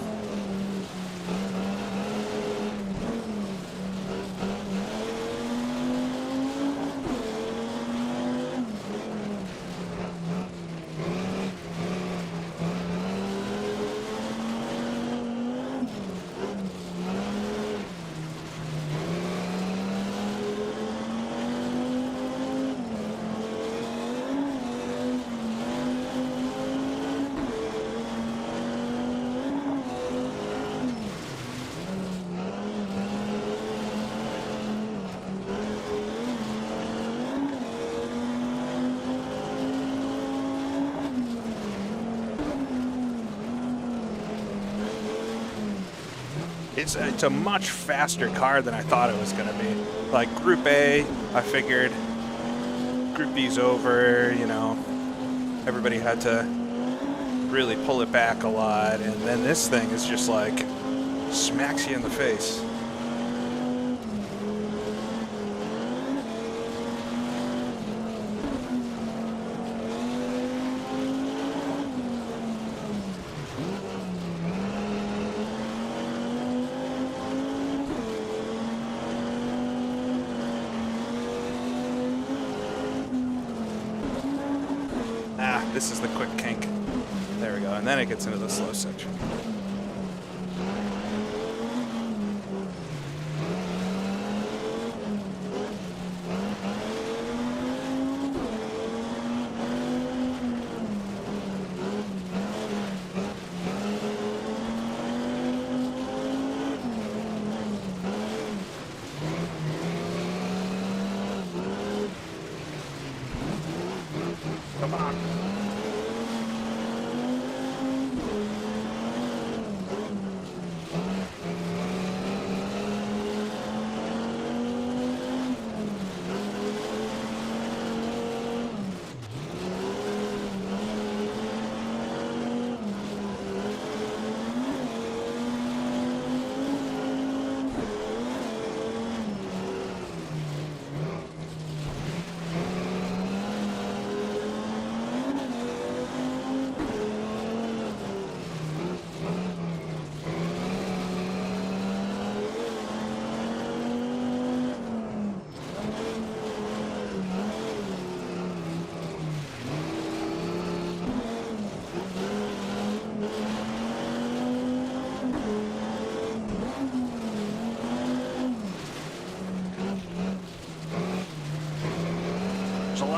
It's a much faster car than I thought it was going to be. Like Group A, I figured Group B's over, you know, everybody had to really pull it back a lot, and then this thing is just like smacks you in the face. This is the quick kink. There we go. And then it gets into the slow section. Come on.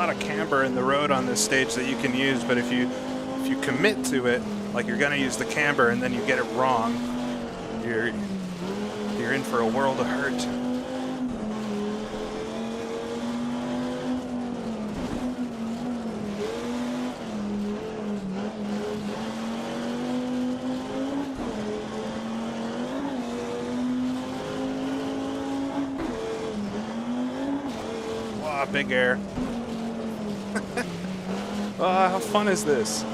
lot of camber in the road on this stage that you can use, but if you commit to it, like you're gonna use the camber and then you get it wrong, you're in for a world of hurt. Wow, big air. Oh, how fun is this?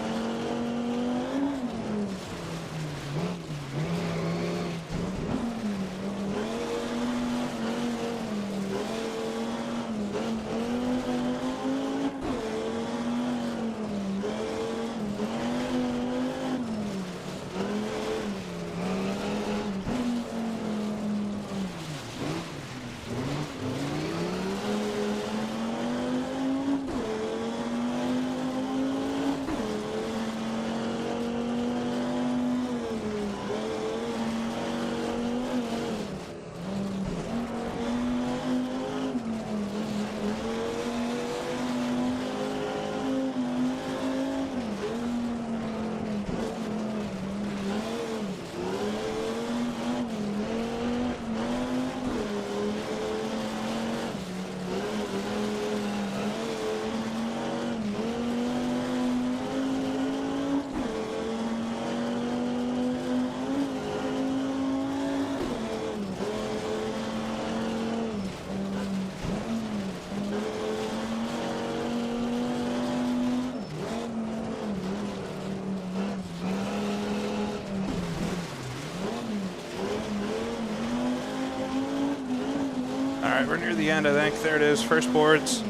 All right, we're near the end, I think. There it is, first boards.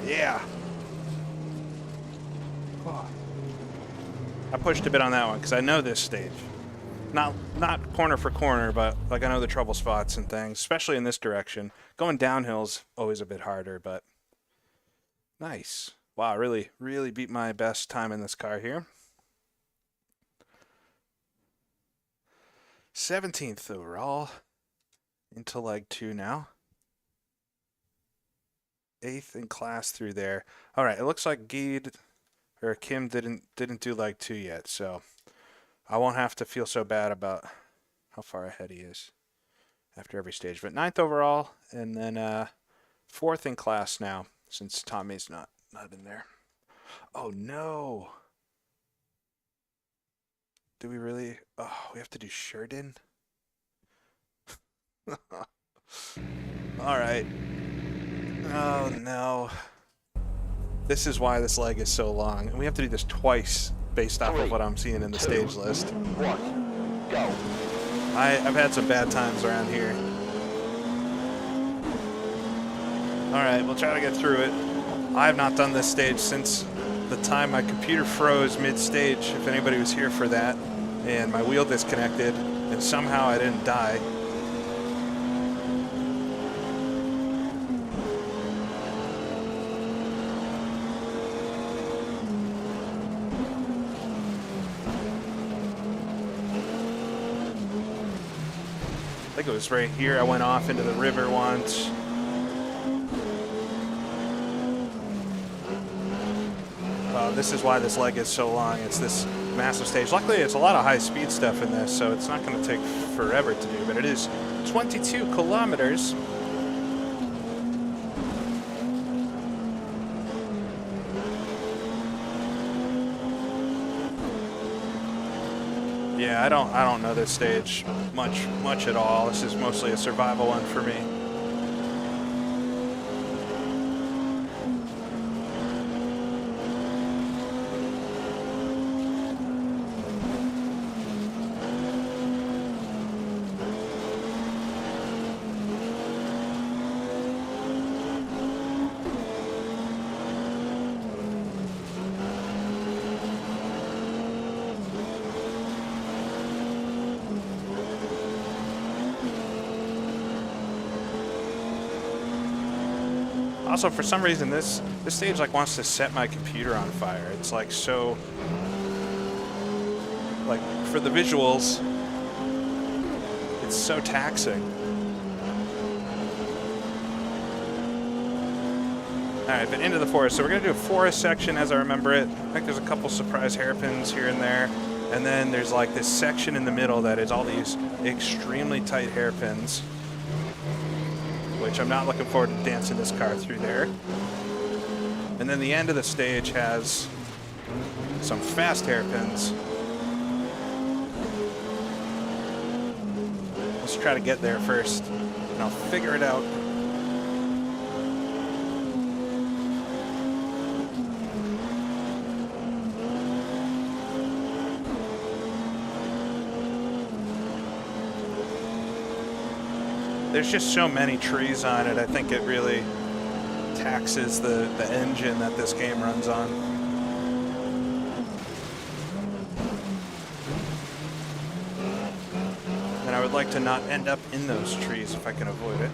Yeah. Oh. I pushed a bit on that one because I know this stage. Not corner for corner, but like I know the trouble spots and things, especially in this direction. Going downhill's always a bit harder, but nice. Wow, really beat my best time in this car here. 17th overall, into leg 2 now. 8th in class through there. All right, it looks like Geed or Kim didn't do leg 2 yet, so I won't have to feel so bad about how far ahead he is after every stage. But 9th overall, and then 4th in class now, since Tommy's not in there. Oh no. Do we really? Oh, we have to do Sheridan? All right. Oh, no. This is why this leg is so long. And we have to do this twice based off of what I'm seeing in the stage list. 1, go. I've had some bad times around here. All right, we'll try to get through it. I have not done this stage since the time my computer froze mid-stage, if anybody was here for that, and my wheel disconnected, and somehow I didn't die. I think it was right here. I went off into the river once. This is why this leg is so long. It's this massive stage. Luckily, it's a lot of high-speed stuff in this, so it's not going to take forever to do, but it is 22 kilometers. Yeah, I don't know this stage much at all. This is mostly a survival one for me. Also, for some reason, this stage like wants to set my computer on fire. It's like so, like for the visuals, It's so taxing. All right, but into the forest. So we're going to do a forest section as I remember it. I think there's a couple surprise hairpins here and there. And then there's like this section in the middle that is all these extremely tight hairpins, which I'm not looking forward to dancing this car through there. And then the end of the stage has some fast hairpins. Let's try to get there first, and I'll figure it out. There's just so many trees on it, I think it really taxes the engine that this game runs on. And I would like to not end up in those trees if I can avoid it.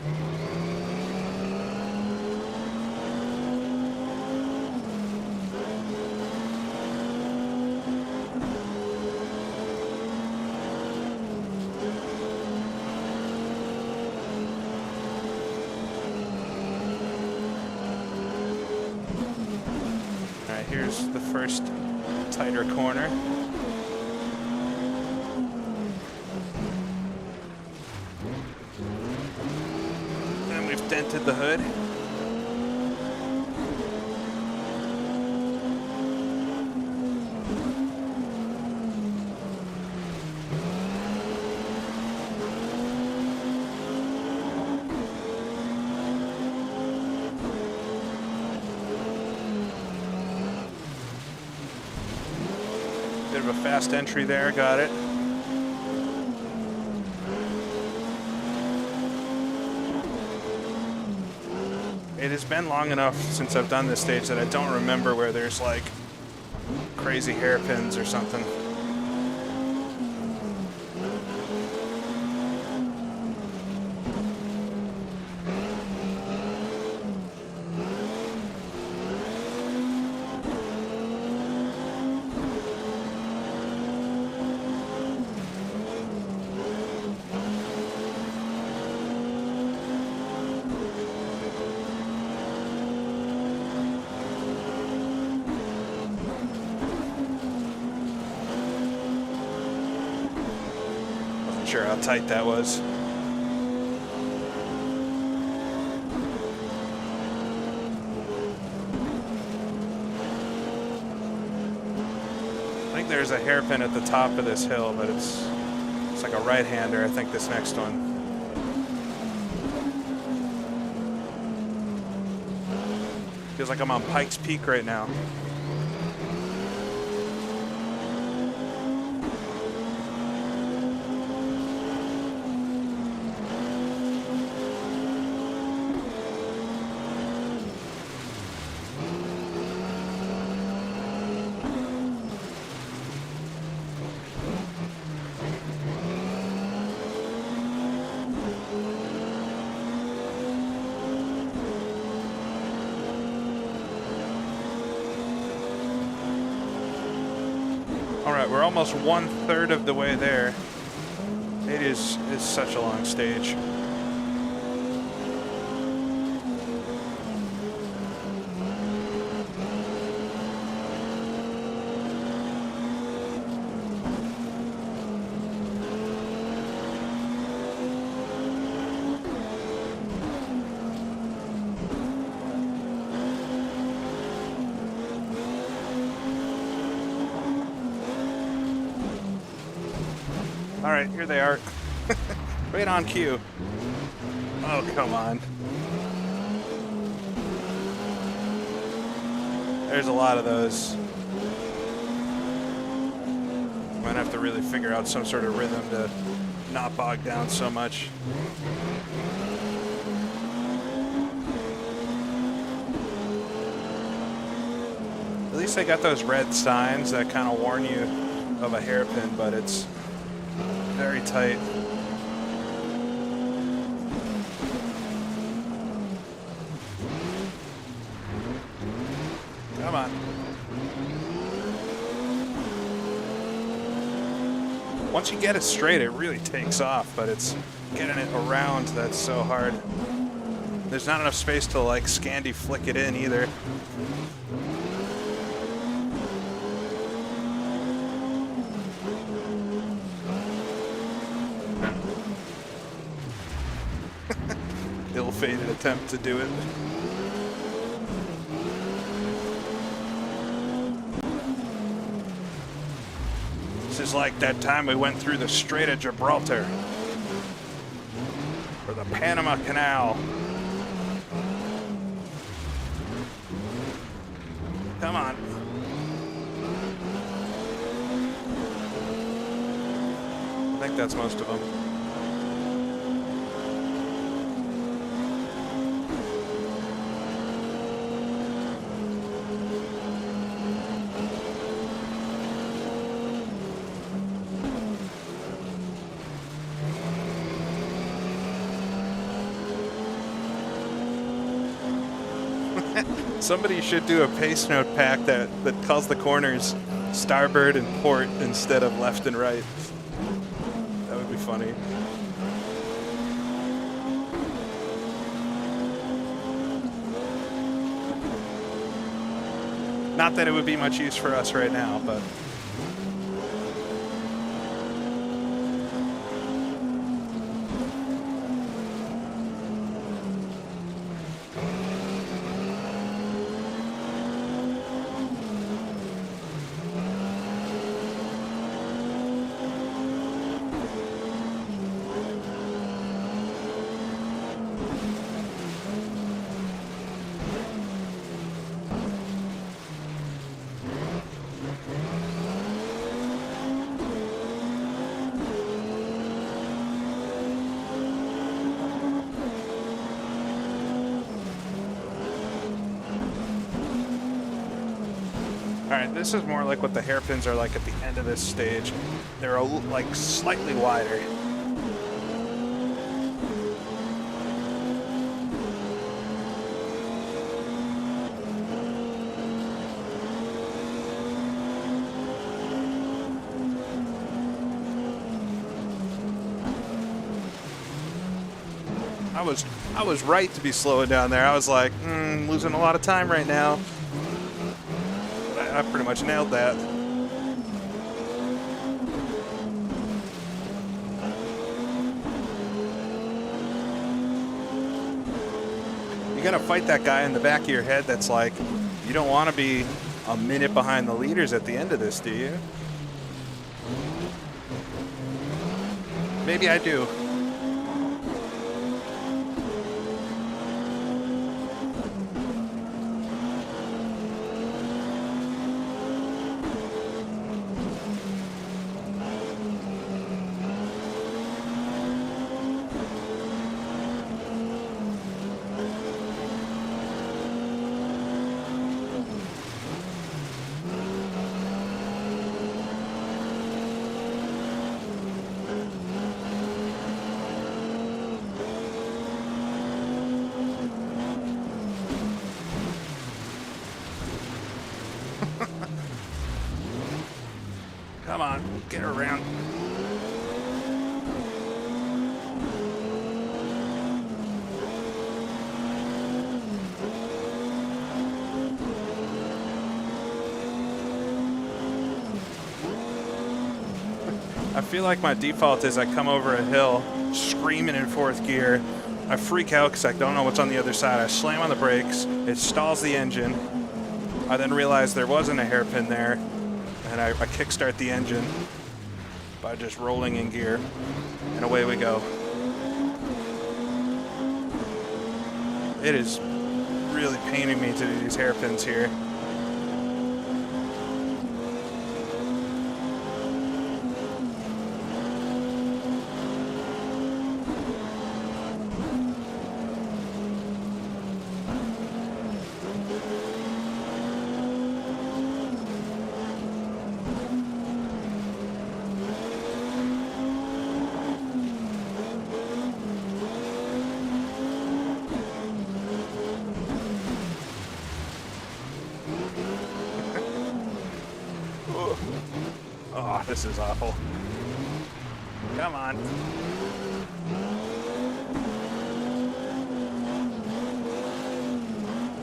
Here's the first tighter corner. And we've dented the hood. Bit of a fast entry there, got it. It has been long enough since I've done this stage that I don't remember where there's like crazy hairpins or something. Sure how tight that was. I think there's a hairpin at the top of this hill, but it's like a right-hander, I think, this next one. Feels like I'm on Pikes Peak right now. All right, we're almost 1/3 of the way there. It is such a long stage. All right, here they are. Right on cue. Oh, come on. There's a lot of those. Might have to really figure out some sort of rhythm to not bog down so much. At least they got those red signs that kind of warn you of a hairpin, but it's very tight. Come on. Once you get it straight, it really takes off, but it's getting it around that's so hard. There's not enough space to like Scandi flick it in either. Ill-fated attempt to do it. This is like that time we went through the Strait of Gibraltar. Or the Panama Canal. Come on. I think that's most of them. Somebody should do a pace note pack that calls the corners starboard and port instead of left and right. That would be funny. Not that it would be much use for us right now, but... Alright, this is more like what the hairpins are like at the end of this stage. They're like slightly wider. I was right to be slowing down there. I was like, losing a lot of time right now. I pretty much nailed that. You gotta fight that guy in the back of your head that's like, you don't want to be a minute behind the leaders at the end of this, do you? Maybe I do. Come on, get her around. I feel like my default is I come over a hill screaming in fourth gear. I freak out because I don't know what's on the other side. I slam on the brakes. It stalls the engine. I then realize there wasn't a hairpin there. And I kickstart the engine by just rolling in gear, and away we go. It is really paining me to do these hairpins here. Oh, this is awful. Come on. I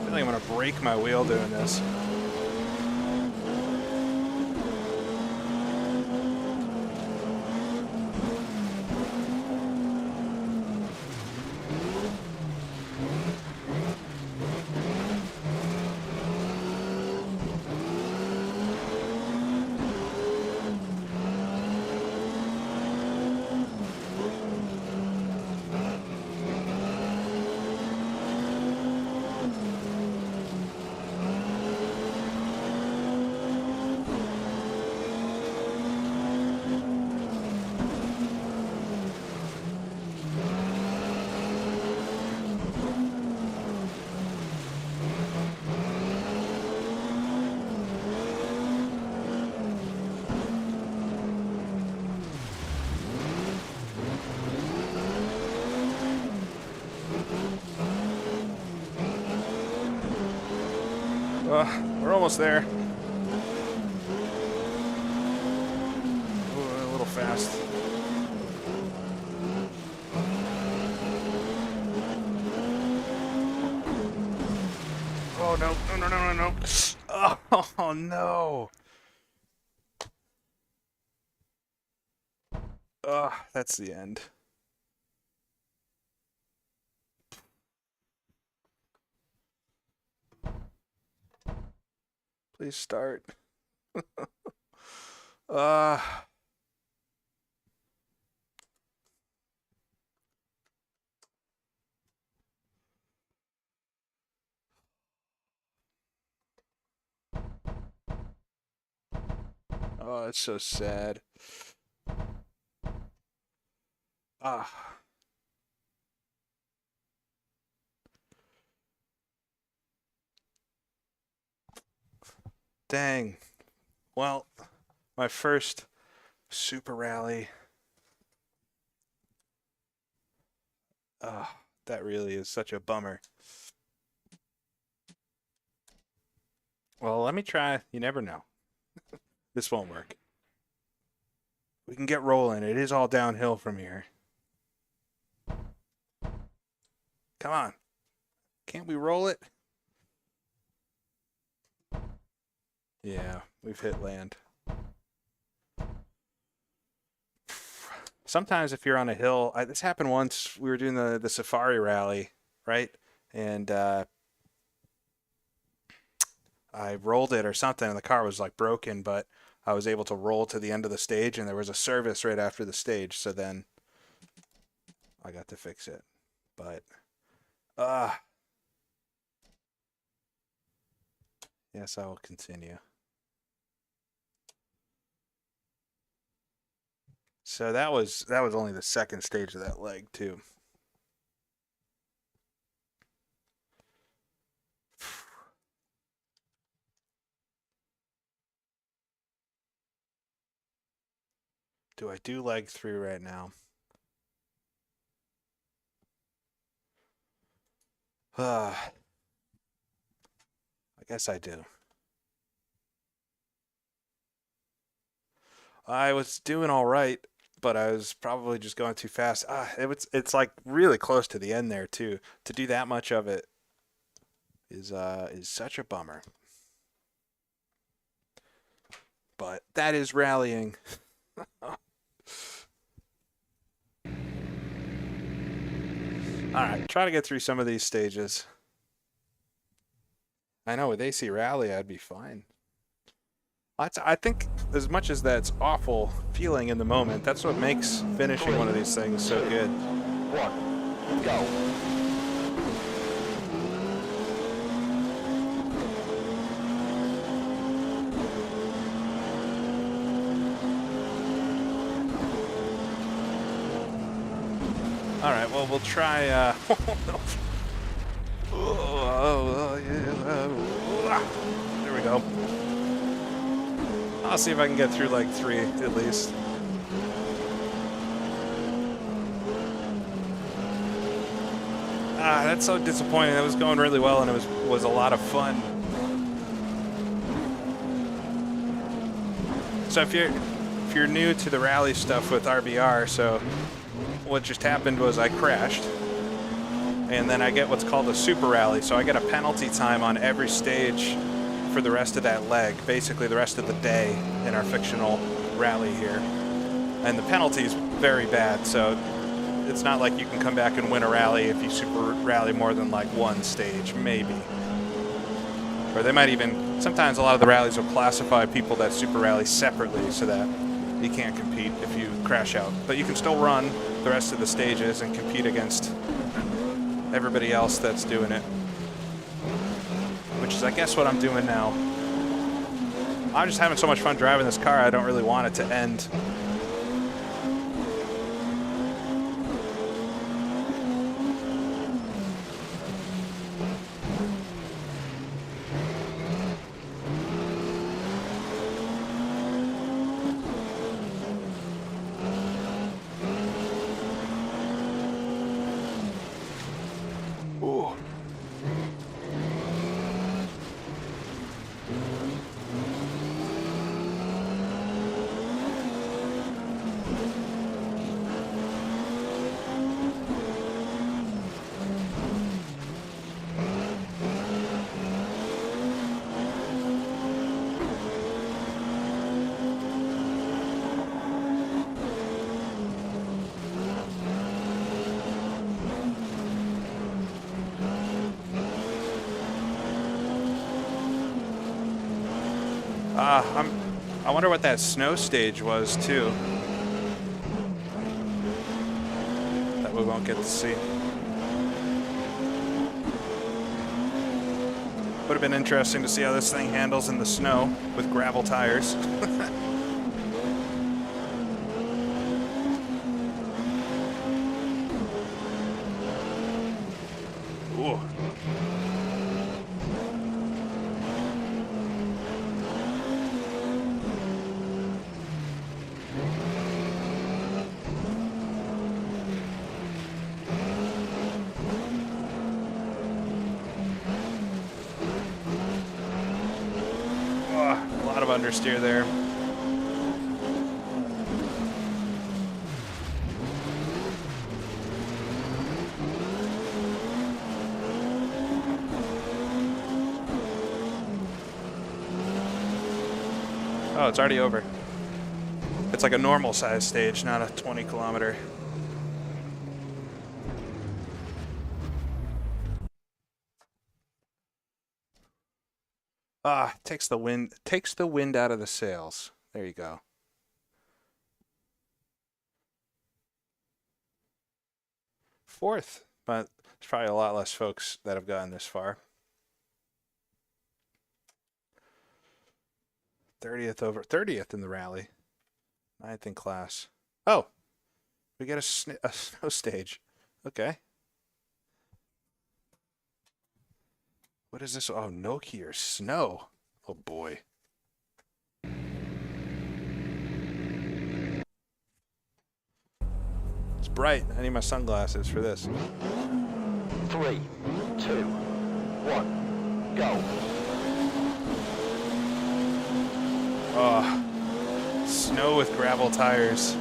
feel like I'm gonna break my wheel doing this. We're almost there. Ooh, a little fast. Oh no, no, no, no, no, no. Oh no. That's the end. Please start. uh Oh, it's so sad. Ah. Dang. Well, my first super rally. That really is such a bummer. Well, let me try. You never know. This won't work. We can get rolling. It is all downhill from here. Come on. Can't we roll it? Yeah, we've hit land. Sometimes if you're on a hill, this happened once. We were doing the safari rally, right? And I rolled it or something, and the car was like broken, but I was able to roll to the end of the stage, and there was a service right after the stage. So then I got to fix it. But yes, I will continue. So that was only the second stage of that leg too. Do I do leg 3 right now? I guess I do. I was doing all right, but I was probably just going too fast. It's like really close to the end there too. To do that much of it is such a bummer. But that is rallying. All right, try to get through some of these stages. I know with AC Rally, I'd be fine. I think as much as that's awful feeling in the moment, that's what makes finishing one of these things so good. 1, go. All right, well, we'll try. There we go. I'll see if I can get through like 3 at least. That's so disappointing. That was going really well, and it was a lot of fun. So if if you're new to the rally stuff with RBR, so what just happened was I crashed, and then I get what's called a super rally, so I get a penalty time on every stage for the rest of that leg, basically the rest of the day in our fictional rally here. And the penalty is very bad, so it's not like you can come back and win a rally if you super rally more than like one stage, maybe. Or they might even, sometimes a lot of the rallies will classify people that super rally separately so that you can't compete if you crash out. But you can still run the rest of the stages and compete against everybody else that's doing it. Which is, I guess, what I'm doing now. I'm just having so much fun driving this car, I don't really want it to end. I wonder what that snow stage was, too. That we won't get to see. Would have been interesting to see how this thing handles in the snow with gravel tires. Ooh. A lot of understeer there. Oh, it's already over. It's like a normal size stage, not a 20-kilometer. Takes the wind out of the sails. There you go. Fourth, but there's probably a lot less folks that have gotten this far. 30th in the rally. 9th in class. Oh, we get a snow stage. Okay. What is this? Oh, Noki or snow. Oh, boy. It's bright. I need my sunglasses for this. 3, 2, 1, go. Oh, snow with gravel tires.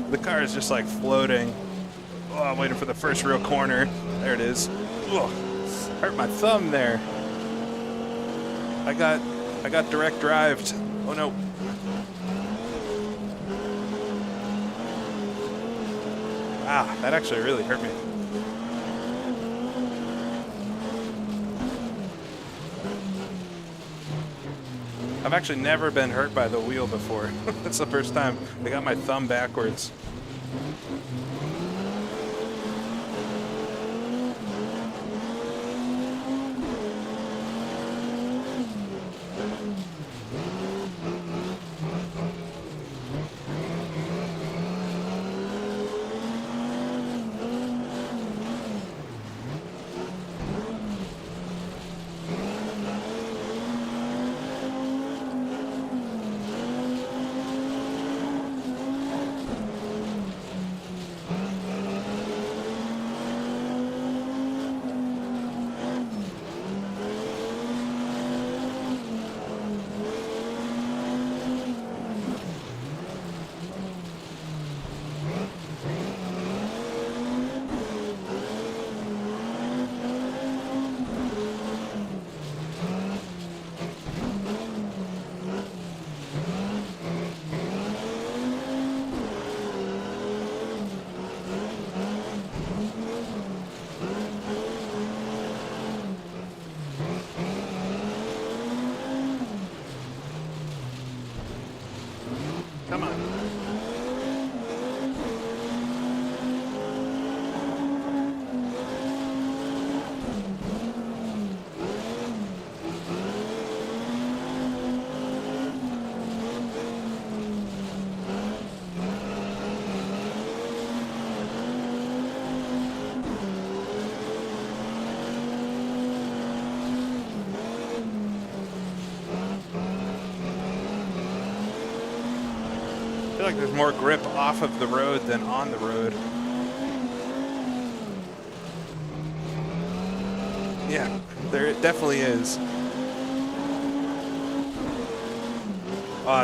The car is just like floating. Oh, I'm waiting for the first real corner. There it is. Ugh, hurt my thumb there. I got direct drived. Oh no. Ah, that actually really hurt me. I've actually never been hurt by the wheel before. That's the first time. I got my thumb backwards. like there's more grip off of the road than on the road. Yeah, there it definitely is.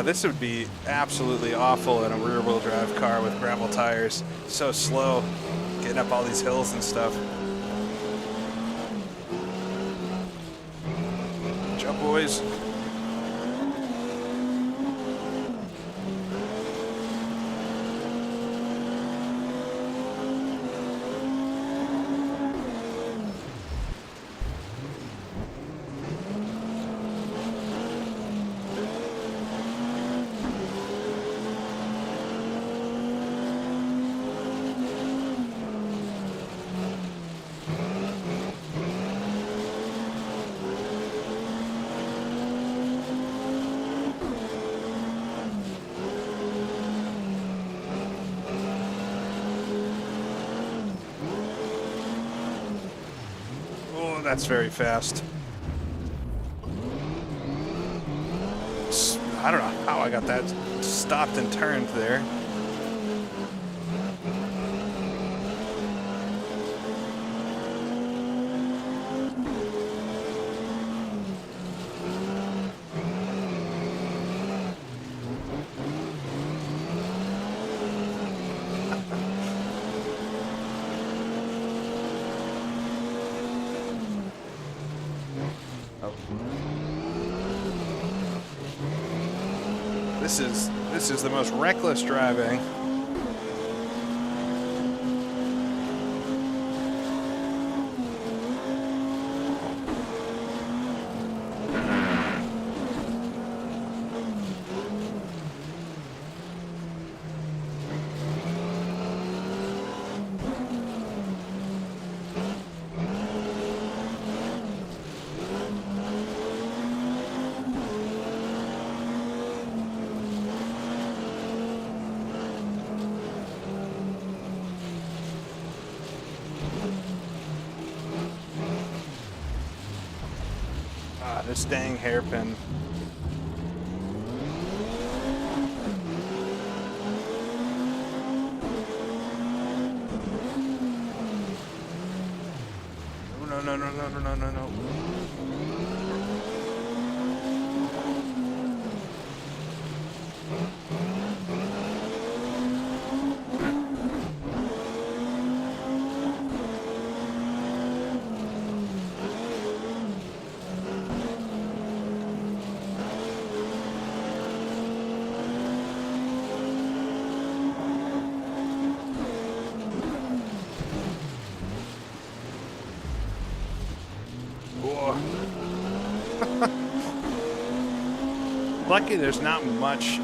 This would be absolutely awful in a rear-wheel drive car with gravel tires. So slow, getting up all these hills and stuff. Good job, boys. That's very fast. I don't know how I got that stopped and turned there. This is the most reckless driving. This dang hairpin. No. Lucky there's not much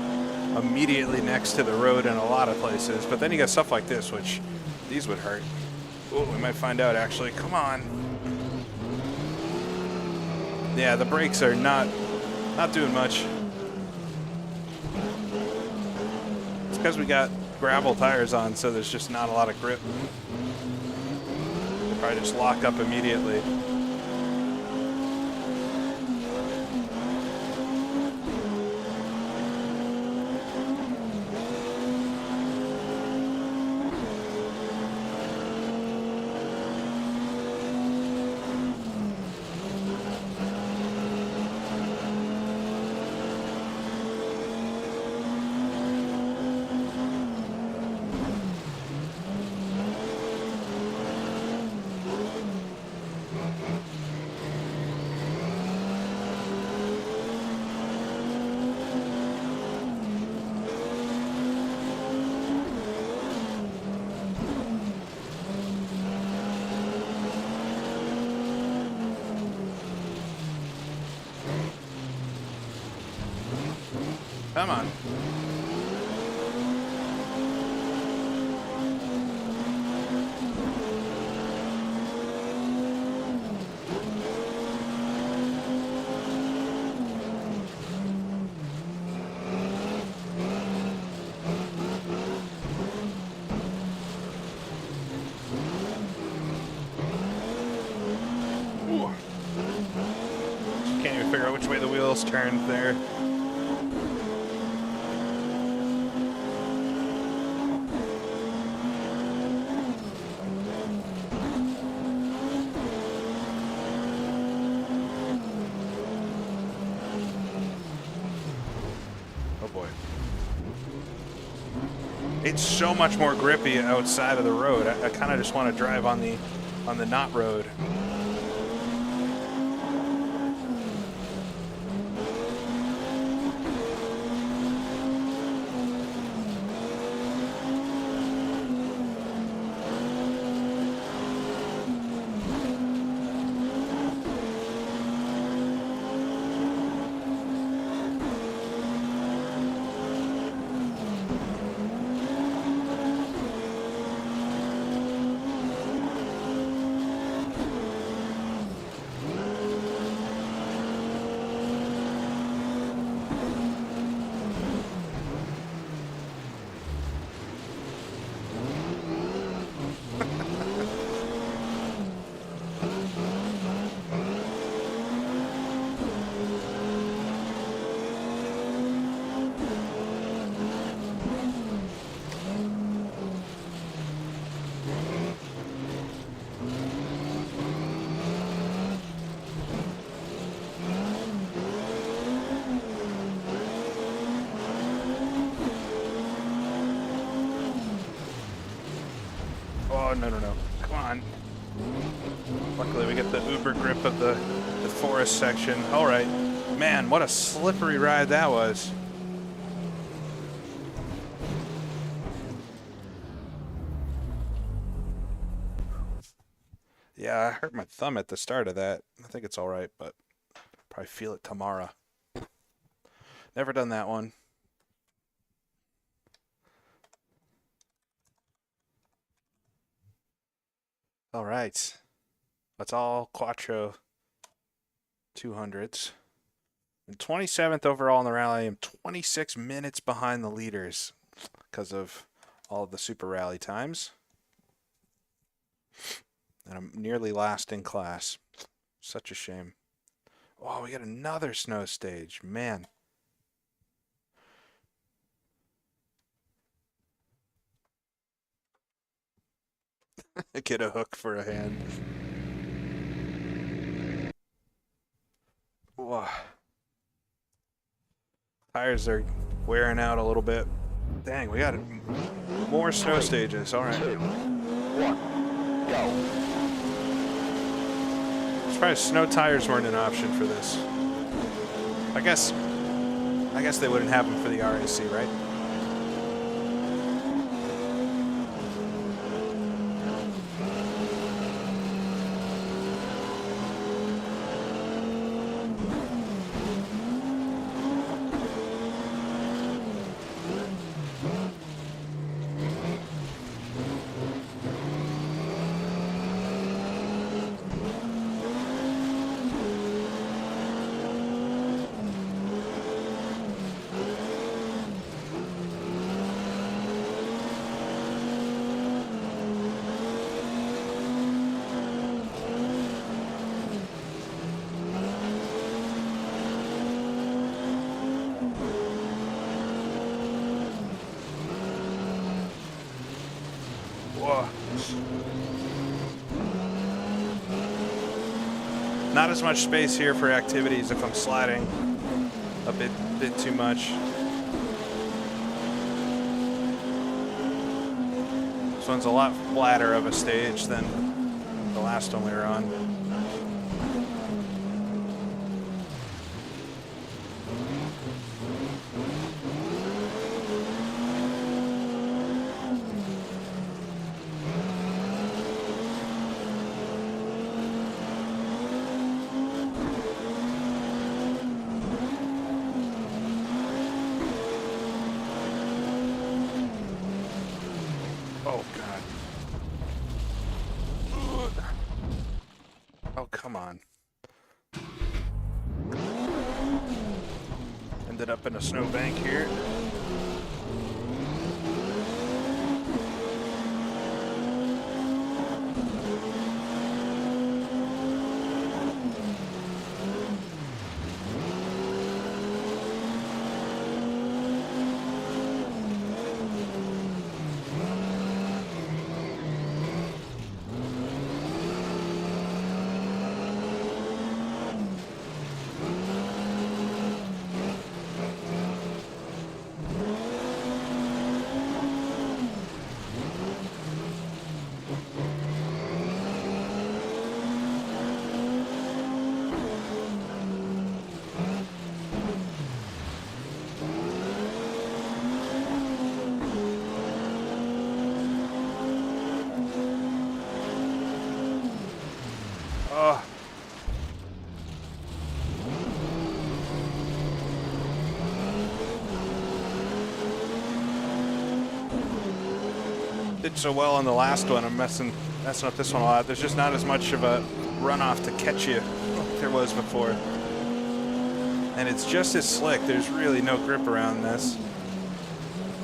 immediately next to the road in a lot of places, but then you got stuff like this, which these would hurt. Oh, we might find out actually. Come on. Yeah, the brakes are not doing much. It's because we got gravel tires on, so there's just not a lot of grip. They'll probably just lock up immediately. Come on. Ooh. Can't even figure out which way the wheels turned there. It's so much more grippy outside of the road. I kind of just want to drive on the not road. Oh, no, no, no. Come on. Luckily, we get the uber grip of the forest section. All right. Man, what a slippery ride that was. Yeah, I hurt my thumb at the start of that. I think it's all right, but probably feel it tomorrow. Never done that one. All right. That's all Quattro 200s. And 27th overall in the rally. I am 26 minutes behind the leaders because of all of the super rally times. And I'm nearly last in class. Such a shame. Oh, we got another snow stage. Man. Get a hook for a hand. Whoa. Tires are wearing out a little bit. Dang, we got more snow stages. All right. 2, 1, go. Surprised snow tires weren't an option for this. I guess they wouldn't have them for the RAC, right? Whoa. Not as much space here for activities if I'm sliding a bit too much. This one's a lot flatter of a stage than the last one we were on. Oh, God. Oh, come on. Ended up in a snowbank here. did so well on the last one. I'm messing up this one a lot. There's just not as much of a runoff to catch you like there was before. And it's just as slick. There's really no grip around this.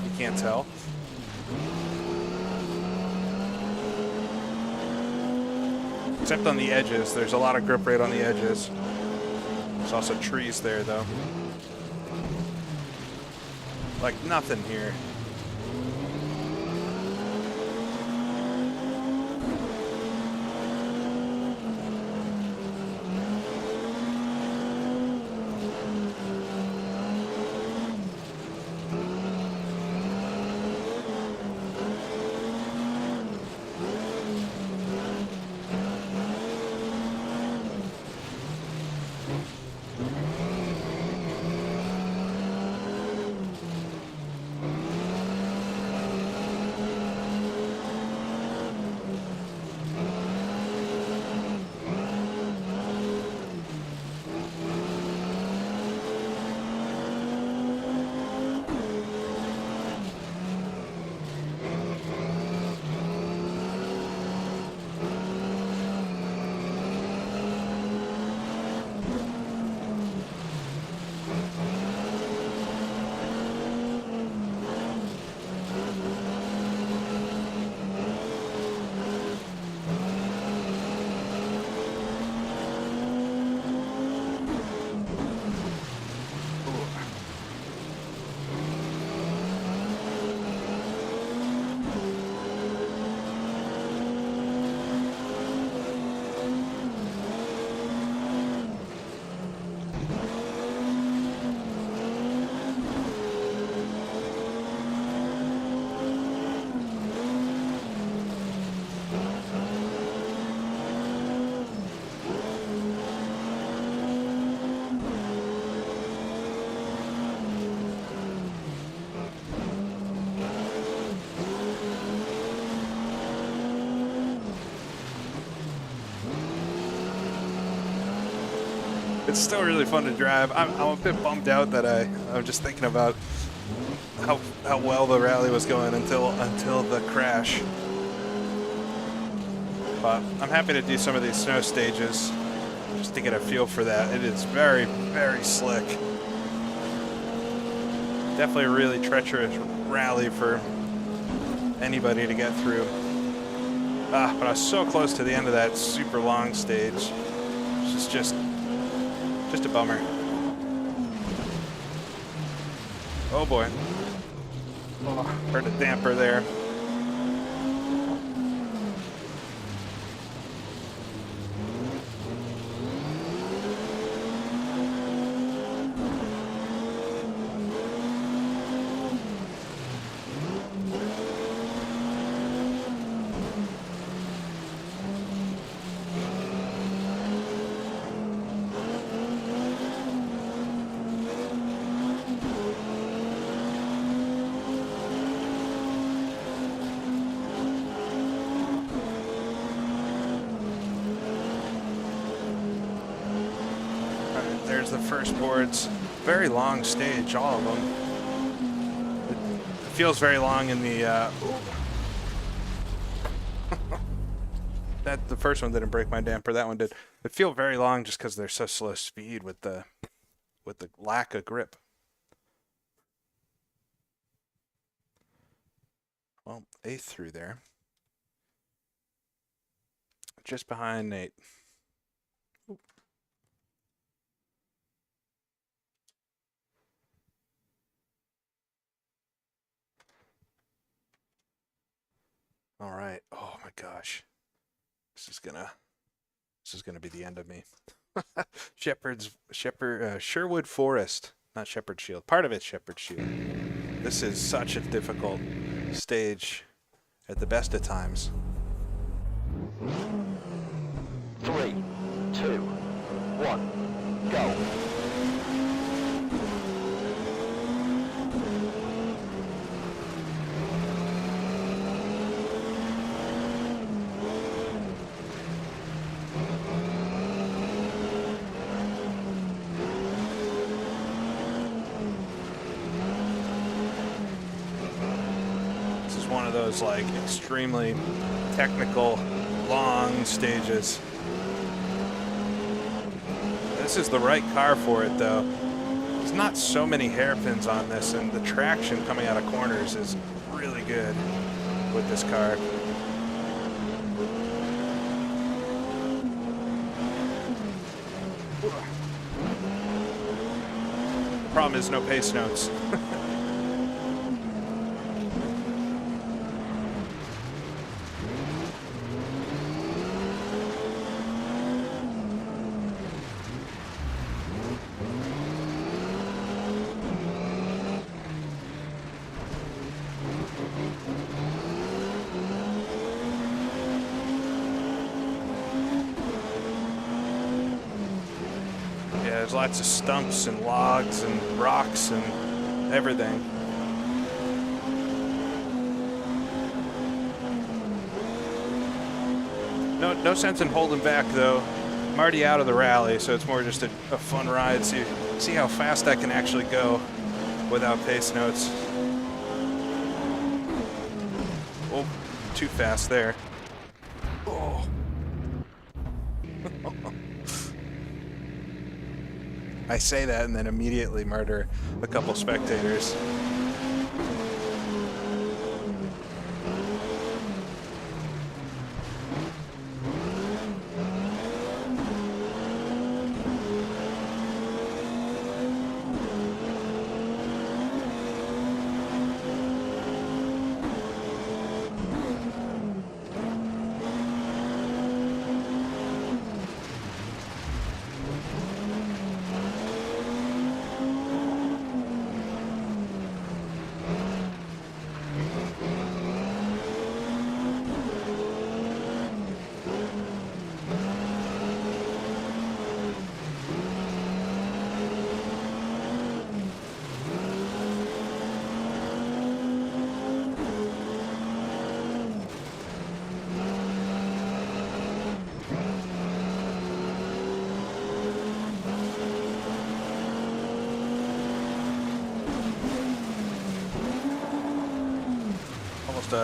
You can't tell. Except on the edges. There's a lot of grip right on the edges. There's also trees there, though. Like nothing here. It's still really fun to drive. I'm a bit bummed out that I'm just thinking about how well the rally was going until the crash. But I'm happy to do some of these snow stages just to get a feel for that. It is very, very slick. Definitely a really treacherous rally for anybody to get through. But I was so close to the end of that super long stage. It's just a bummer. Oh boy. Oh, heard a damper there. There's the first boards. Very long stage, all of them. It feels very long in the... the first one didn't break my damper. That one did. It feel very long just because they're so slow speed with the lack of grip. Well, 8th through there. Just behind Nate. All right. Oh my gosh. This is gonna be the end of me. Sherwood Forest, not Shepherd Shield. Part of it's Shepherd Shield. This is such a difficult stage at the best of times. 3, 2, 1, go. of those like extremely technical, long stages. This is the right car for it though. There's not so many hairpins on this, and the traction coming out of corners is really good with this car. The problem is no pace notes. There's lots of stumps and logs and rocks and everything. No sense in holding back though. I'm already out of the rally, so it's more just a fun ride. See how fast I can actually go without pace notes. Oh, too fast there. Oh. I say that and then immediately murder a couple spectators.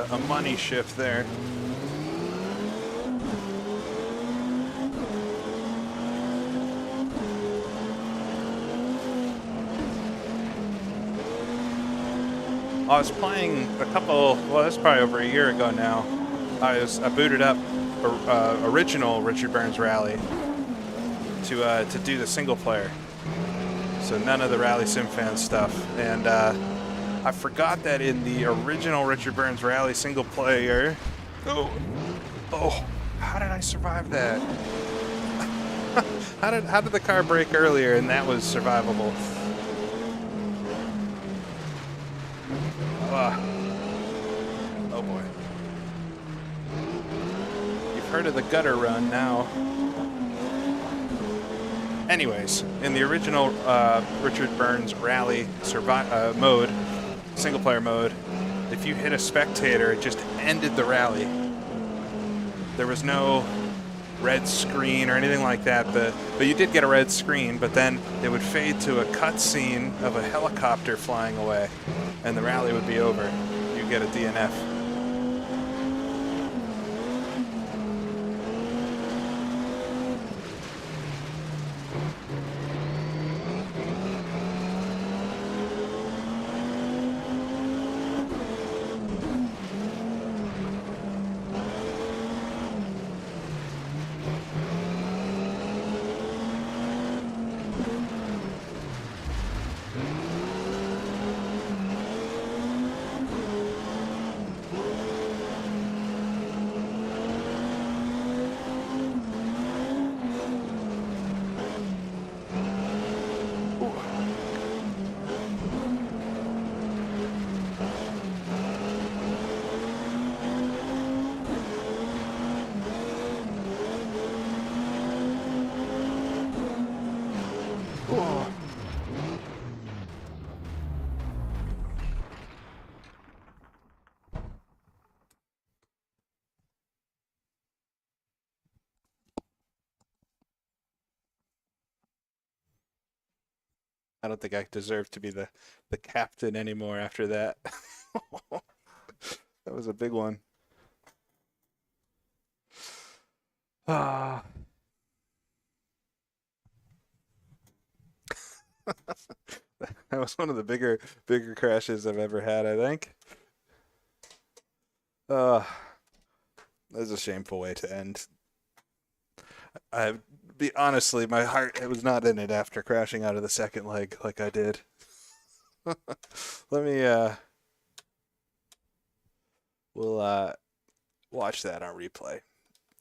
A money shift there. I was playing a couple, well, that's probably over a year ago now. I booted up original Richard Burns Rally to do the single player. So none of the Rally Sim Fan stuff. And I forgot that in the original Richard Burns Rally single player. Oh, how did I survive that? how did the car break earlier and that was survivable? Oh boy. You've heard of the gutter run now. Anyways, in the original Richard Burns Rally mode, single player mode, if you hit a spectator, it just ended the rally. There was no red screen or anything like that, but you did get a red screen, but then it would fade to a cutscene of a helicopter flying away, and the rally would be over. You get a DNF. I don't think I deserve to be the captain anymore after that. That was a big one. Ah. That was one of the bigger crashes I've ever had, I think. Uh, that was a shameful way to end. Honestly, my heart it was not in it after crashing out of the second leg like I did. Let me we'll watch that on replay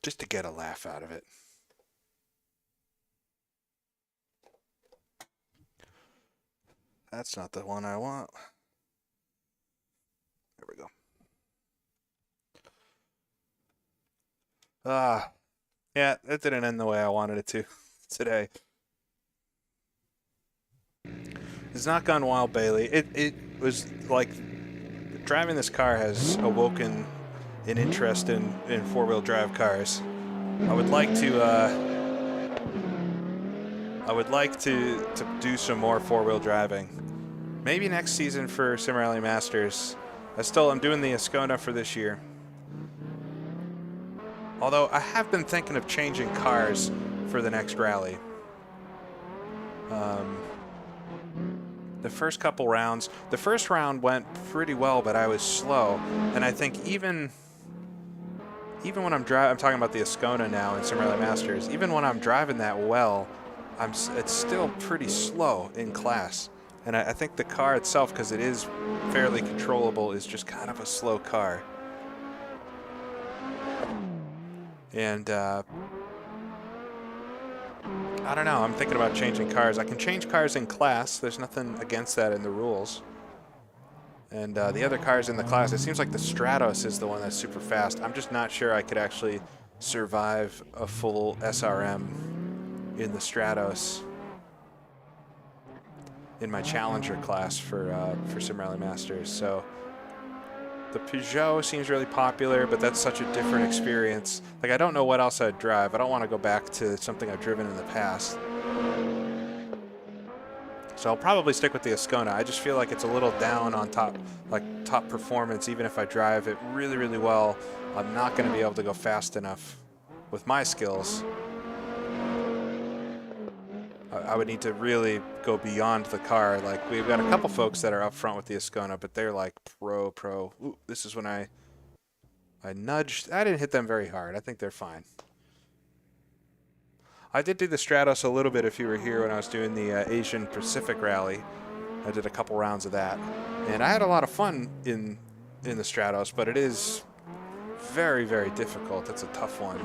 just to get a laugh out of it. That's not the one I want. There we go. Yeah, that didn't end the way I wanted it to today. It's not gone wild, Bailey. It was like driving this car has awoken an interest in four-wheel drive cars. I would like to do some more four-wheel driving. Maybe next season for Sim Rally Masters. I'm doing the Ascona for this year. Although I have been thinking of changing cars for the next rally. The first couple rounds, the first round went pretty well, but I was slow. And I think even when I'm talking about the Ascona now in Sim Rally Masters, even when I'm driving that well, it's still pretty slow in class. And I think the car itself, because it is fairly controllable, is just kind of a slow car. And I don't know. I'm thinking about changing cars. I can change cars in class. There's nothing against that in the rules. And the other cars in the class, it seems like the Stratos is the one that's super fast. I'm just not sure I could actually survive a full SRM in the Stratos in my Challenger class for Sim Rally Masters. So the Peugeot seems really popular, but that's such a different experience. Like, I don't know what else I'd drive. I don't want to go back to something I've driven in the past. So I'll probably stick with the Ascona. I just feel like it's a little down on top performance. Even if I drive it really, really well, I'm not going to be able to go fast enough with my skills. I would need to really go beyond the car. Like, we've got a couple folks that are up front with the Ascona, but they're like pro. Ooh, this is when I nudged. I didn't hit them very hard. I think they're fine. I did do the Stratos a little bit if you were here when I was doing the Asian Pacific Rally. I did a couple rounds of that. And I had a lot of fun in the Stratos, but it is very, very difficult. It's a tough one.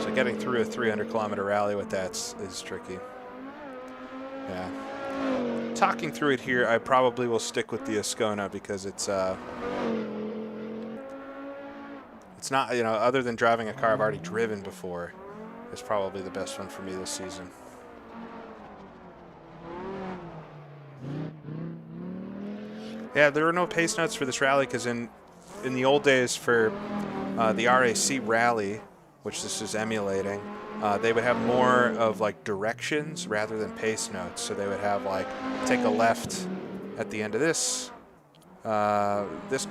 So getting through a 300-kilometer rally with that is tricky. Yeah. Talking through it here, I probably will stick with the Ascona because it's not, other than driving a car I've already driven before, it's probably the best one for me this season. Yeah, there were no pace notes for this rally because in the old days for the RAC rally, which this is emulating, they would have more of like directions rather than pace notes. So they would have like take a left at the end of this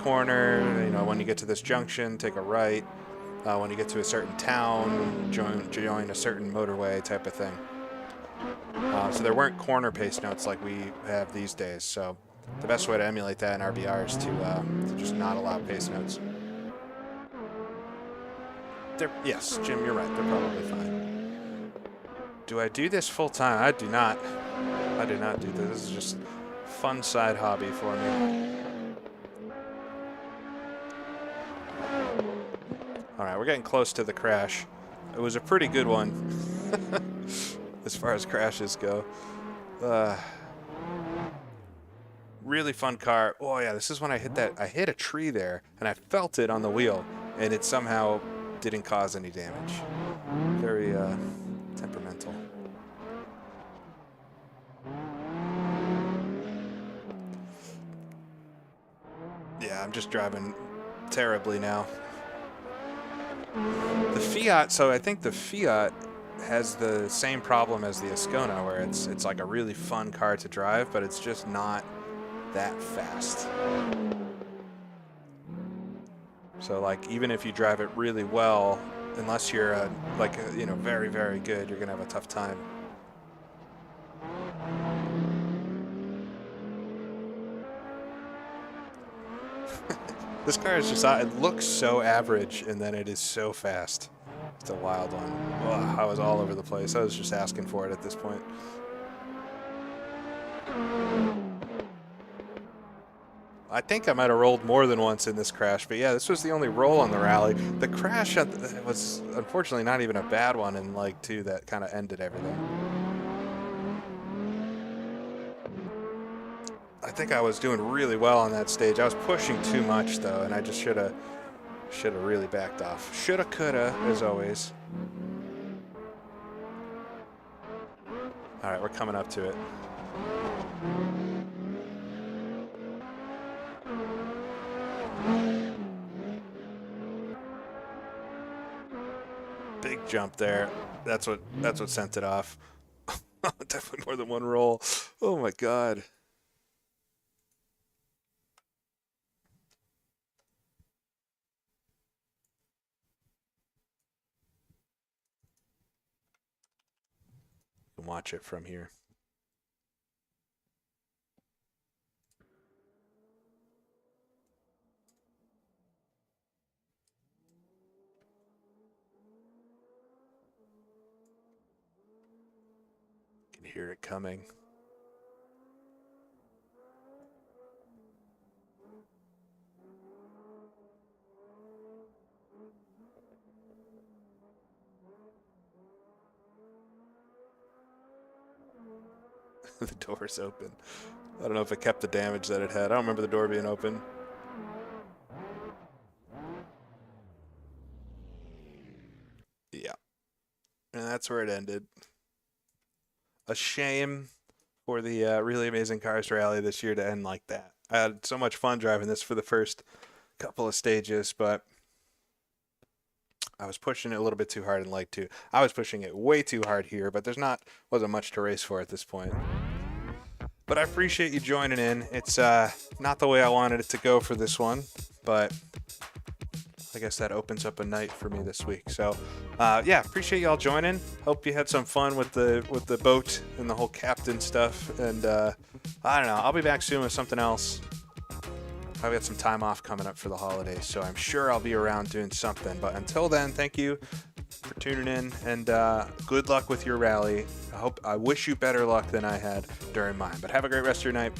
corner. When you get to this junction, take a right. When you get to a certain town, join a certain motorway type of thing. So there weren't corner pace notes like we have these days. So the best way to emulate that in RBR is to just not allow pace notes. Yes, Jim, you're right. They're probably fine. Do I do this full time? I do not. I do not do this. This is just a fun side hobby for me. All right, we're getting close to the crash. It was a pretty good one as far as crashes go. Really fun car. Oh yeah, this is when I hit that. I hit a tree there, and I felt it on the wheel, and it somehow didn't cause any damage. Very temperamental. Yeah, I'm just driving terribly now. The Fiat, so I think the Fiat has the same problem as the Ascona, where it's like a really fun car to drive, but it's just not that fast. So like even if you drive it really well, unless you're you know, very, very good, you're gonna have a tough time. This car is just, it looks so average, and then it is so fast. It's a wild one. Ugh, I was all over the place. I was just asking for it at this point. I think I might have rolled more than once in this crash, but yeah, this was the only roll on the rally. The crash was unfortunately not even a bad one in leg 2 that kind of ended everything. I think I was doing really well on that stage. I was pushing too much though, and I just should have really backed off. Shoulda, coulda, as always. All right, we're coming up to it. Big jump there. That's what sent it off. Definitely more than one roll. Oh my god. You can watch it from here. You can hear it coming. The door's open. I don't know if it kept the damage that it had. I don't remember the door being open. Yeah. And that's where it ended. A shame for the Really Amazing Cars Rally this year to end like that. I had so much fun driving this for the first couple of stages, but I was pushing it a little bit too hard in leg 2. I was pushing it way too hard here, but wasn't much to race for at this point. But I appreciate you joining in. It's not the way I wanted it to go for this one, but I guess that opens up a night for me this week. So yeah, appreciate y'all joining. Hope you had some fun with the boat and the whole captain stuff. And I don't know, I'll be back soon with something else. I've got some time off coming up for the holidays, so I'm sure I'll be around doing something. But until then, thank you for tuning in, and good luck with your rally. I wish you better luck than I had during mine. But have a great rest of your night.